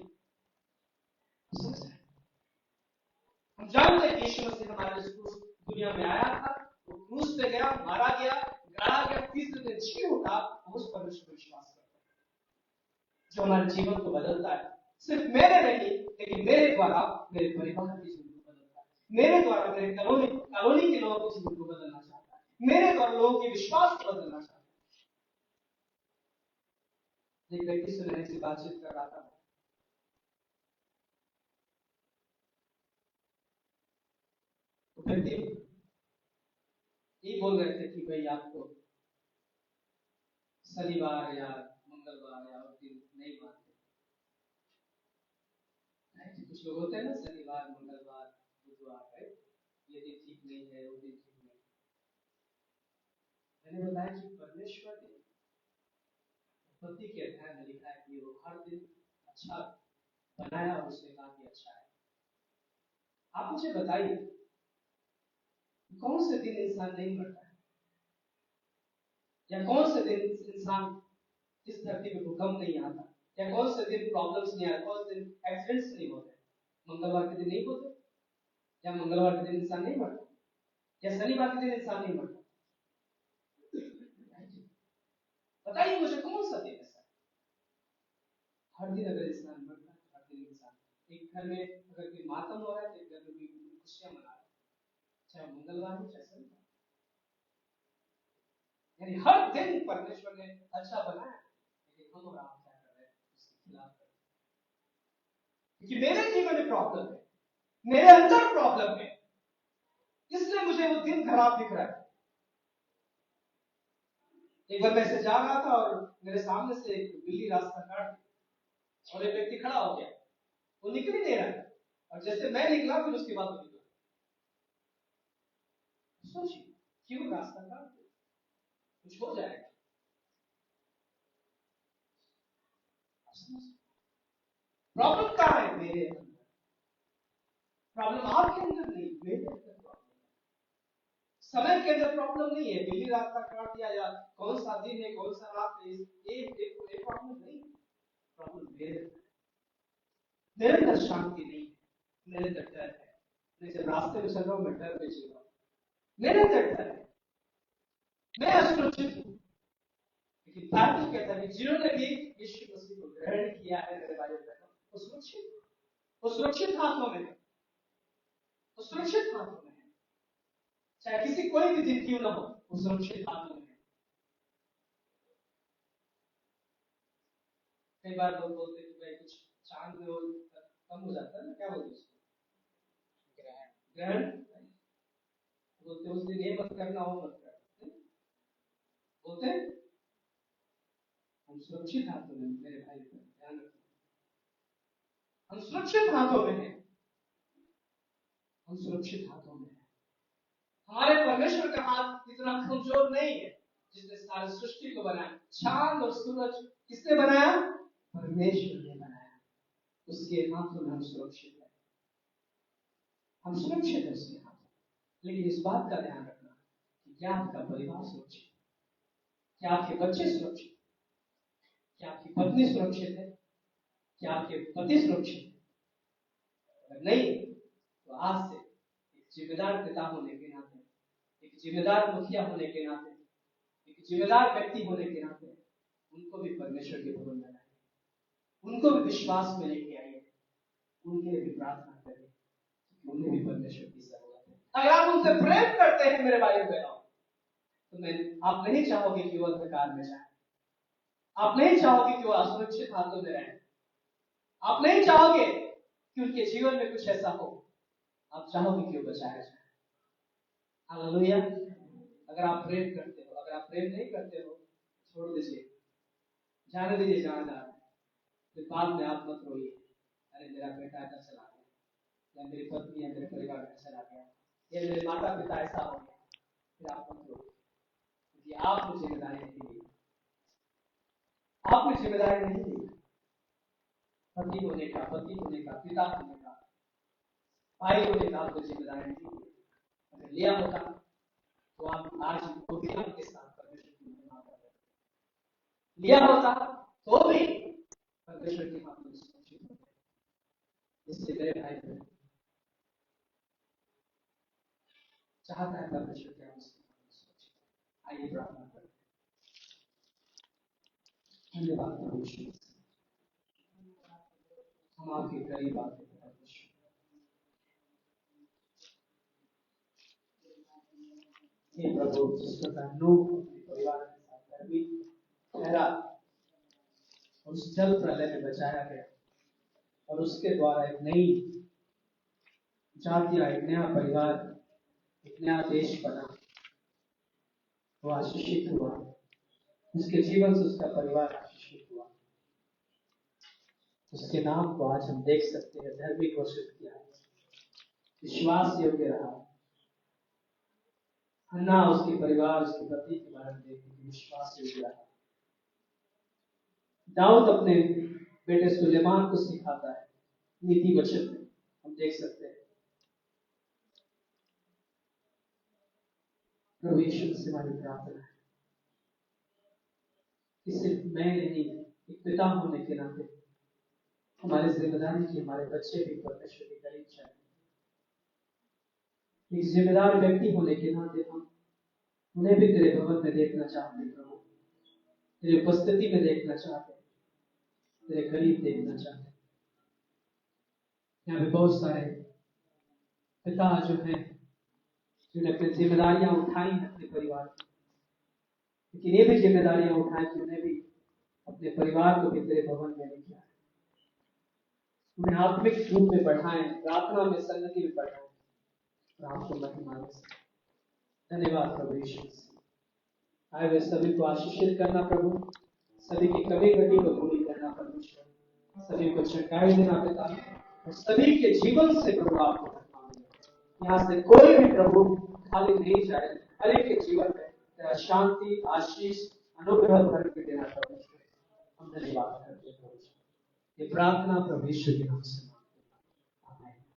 हम जानते हैं यीशु मसीह हमारे दुनिया में आया था, वो क्रूस पे गया, मारा गया, गाड़ा गया, तीसरे दिन जी उठा, हम उस परमेश्वर पर विश्वास करते हैं जो हमारे जीवन को बदलता है। सिर्फ मेरे नहीं लेकिन मेरे द्वारा मेरे परिवार के जीवन को बदलता है, मेरे द्वारा मेरे कॉलोनी के लोगों के जीवन को बदलना चाहता है, मेरे द्वारा लोगों के विश्वास को बदलना चाहता है। एक व्यक्ति से मैंने बातचीत कर रहा था, व्यक्ति ये बोल रहे थे कि भाई आपको शनिवार या मंगलवार या दिन नहीं मानते। कुछ लोग होते हैं ना, शनिवार मंगलवार बुधवार है, ये दिन ठीक नहीं है, वो दिन ठीक नहीं। मैंने बताया कि परमेश्वर ने उत्पत्ति के अध्याय में लिखा है कि वो हर दिन अच्छा बनाया और उसने कहा कि अच्छा है। आप मुझे बताइए कौन से दिन इंसान नहीं मरता है, या कौन से दिन इंसान इस धरती पे भूकंप नहीं आता, या कौन से दिन प्रॉब्लम्स नहीं आते, कौन से दिन एक्सीडेंट्स नहीं होते। मंगलवार के दिन नहीं होते, या मंगलवार के दिन इंसान नहीं मरता, या शनिवार के दिन इंसान नहीं मरता। बताइए मुझे कौन सा दिन ऐसा। हर दिन अगर इंसान मरता है, हर दिन इंसान, एक घर में अगर कोई मातम हो रहा है तो एक घर में कोई खुशियां मना रहा है, चाहे मंगलवार हो चाहे शनिवार। यानी हर दिन परमेश्वर ने अच्छा बनाया, लेकिन हम और आप क्या कर रहे हैं, उसके खिलाफ कर रहे हैं। क्योंकि मेरे जीवन में प्रॉब्लम है, मेरे अंदर प्रॉब्लम है, इसलिए मुझे वो दिन खराब दिख रहा है। एक बार मैं ऐसे जा रहा था और मेरे सामने से एक बिल्ली रास्ता काट दी और एक व्यक्ति खड़ा हो गया, वो निकल ही नहीं रहा है, और जैसे मैं निकला फिर उसके बाद वो निकला। सोचिए क्यों रास्ता काट दिया, कुछ हो जाएगा। प्रॉब्लम कहाँ है, मेरे अंदर। प्रॉब्लम आपके अंदर नहीं, मेरे अंदर प्रॉब्लम है। समय के अंदर प्रॉब्लम नहीं है, बिल्ली रास्ता काट दिया या कौन सा दिन है कौन सा रात है, एक प्रॉब्लम नहीं। प्रॉब्लम मेरे अंदर शांति नहीं है, मेरे अंदर डर है। मैं जब रास्ते में चल रहा हूं मैं डर में चल रहा हूं, मेरे अंदर डर है, मैं असुरक्षित हूं। लेकिन बाइबल कहता है कि जिन्होंने भी यीशु मसीह को ग्रहण किया है, मेरे भाई बहनों, वो सुरक्षित हाथों में है, वो सुरक्षित हाथों में है। चाहे किसी कोई भी दिन क्यों ना हो, वो सुरक्षित हाथों में है। कई बार लोग बोलते हैं कि भाई कुछ चांद में वो कम हो जाता है ना, क्या बोलते हैं उसको, ग्रहण बोलते हैं, उस दिन ये मत करना वो मत करना बोलते हैं। हम सुरक्षित हाथों में, मेरे भाई का ध्यान रखना, हम सुरक्षित हाथों में हैं, हम सुरक्षित हाथों में हैं। हमारे परमेश्वर का हाथ इतना कमजोर नहीं है जिसने सारी सृष्टि को बनाया। चांद और सूरज किसने बनाया? परमेश्वर ने बनाया। उसके हाथों में हम सुरक्षित हैं, हम सुरक्षित हैं उसके हाथों। लेकिन इस बात का ध्यान रखना कि क्या आपका परिवार सुरक्षित है, क्या आपके बच्चे सुरक्षित, क्या आपकी पत्नी सुरक्षित है, क्या आपके पति सुरक्षित है? अगर नहीं तो आज से एक जिम्मेदार पिता होने के नाते, एक जिम्मेदार मुखिया होने के नाते, एक जिम्मेदार व्यक्ति होने के नाते उनको भी परमेश्वर के भवन में लाइए, उनको भी विश्वास में लेके आइए, उनके लिए भी प्रार्थना करें, क्योंकि उन्हें भी परमेश्वर की जरूरत है। अगर आप उनसे प्रेम करते हैं मेरे भाइयों बहनों, तो आप नहीं चाहोगे कि वो अंधकार में जाए, आप नहीं चाहोगे कि वो असुरक्षित हाथों में रहे, आप नहीं चाहोगे कि उनके जीवन में कुछ ऐसा हो, आप चाहोगे कि वो बचाया जाए। हालेलुया। अगर आप प्रेम करते हो, अगर आप प्रेम नहीं करते हो, छोड़ दीजिए, जाने दीजिए जहां जा रहा है। फिर बाद में आप मत रोइए, अरे मेरा बेटा ऐसा चला गया, या मेरी पत्नी या मेरे परिवार में चला गया, या मेरे माता पिता ऐसा हो गया। फिर आप मत रोइए, क्योंकि आपने जिम्मेदारी नहीं ली, आपने जिम्मेदारी नहीं ली। पति होने का, पति होने का, पिता होने का, भाई होने का आपको जिम्मेदारी नहीं ली। अगर लिया होता तो आप आज गोपियों के साथ परमेश्वर की महिमा कर रहे थे। लिया होता तो भी परमेश्वर की महिमा सुनिश्चित होती। इसलिए मेरे भाई बहन चाहता है परमेश्वर की महिमा सुनिश्चित। आइए प्रार्थना करें। धन्यवाद परमेश्वर, हम आपके करीब आते हैं परमेश्वर। हे प्रभु, जिस प्रकार नूह अपने परिवार के साथ धर्मी ठहरा और उस जल प्रलय में बचाया गया और उसके द्वारा एक नई जातियां, एक नया परिवार, एक नया देश बना, वो आशीषित हुआ, उसके जीवन से उसका परिवार आशीषित हुआ। उसके नाम को आज हम देख सकते हैं, धर्मी घोषित किया, विश्वास योग्य रहा। हन्ना उसके परिवार, उसके पति के बारे में देखते विश्वास योग्य रहा। दाऊद अपने बेटे सुलेमान को सिखाता है नीति वचन में, हम देख सकते हैं। प्रभु यीशु से हमारी प्रार्थना है कि सिर्फ मैं नहीं, एक पिता होने के नाते हमारी जिम्मेदारी की हमारे बच्चे भी परमेश्वर के करीब जाए। एक जिम्मेदार व्यक्ति होने के नाते हम उन्हें भी तेरे भवन में देखना चाहते हैं प्रभु, तेरे उपस्थिति में देखना चाहते हैं, तेरे करीब देखना चाहते हैं। यहाँ पे बहुत सारे पिता जो हैं, जिन्होंने अपनी जिम्मेदारियां उठाई हैं अपने परिवार की, लेकिन ये भी जिम्मेदारियां उठाई कि उन्हें भी अपने परिवार को भी तेरे भवन में लेके आए, उन्हें आत्मिक रूप में बढ़ाएं, प्रार्थना में, संगति में बढ़ाएं और आपको महिमा दें। धन्यवाद प्रभु यीशु। आए वे सभी को आशीषित करना प्रभु, सभी की कमी घटी को पूरी करना परमेश्वर, सभी को चंगाई देना पिता, और सभी के जीवन से प्रभु आपको महिमा दें। यहाँ से कोई भी प्रभु खाली नहीं जाए, हर एक के जीवन में तेरा शांति, आशीष, अनुग्रह भर के देना परमेश्वर। हम धन्यवाद करते हैं, ये प्रार्थना प्रभु यीशु के नाम से।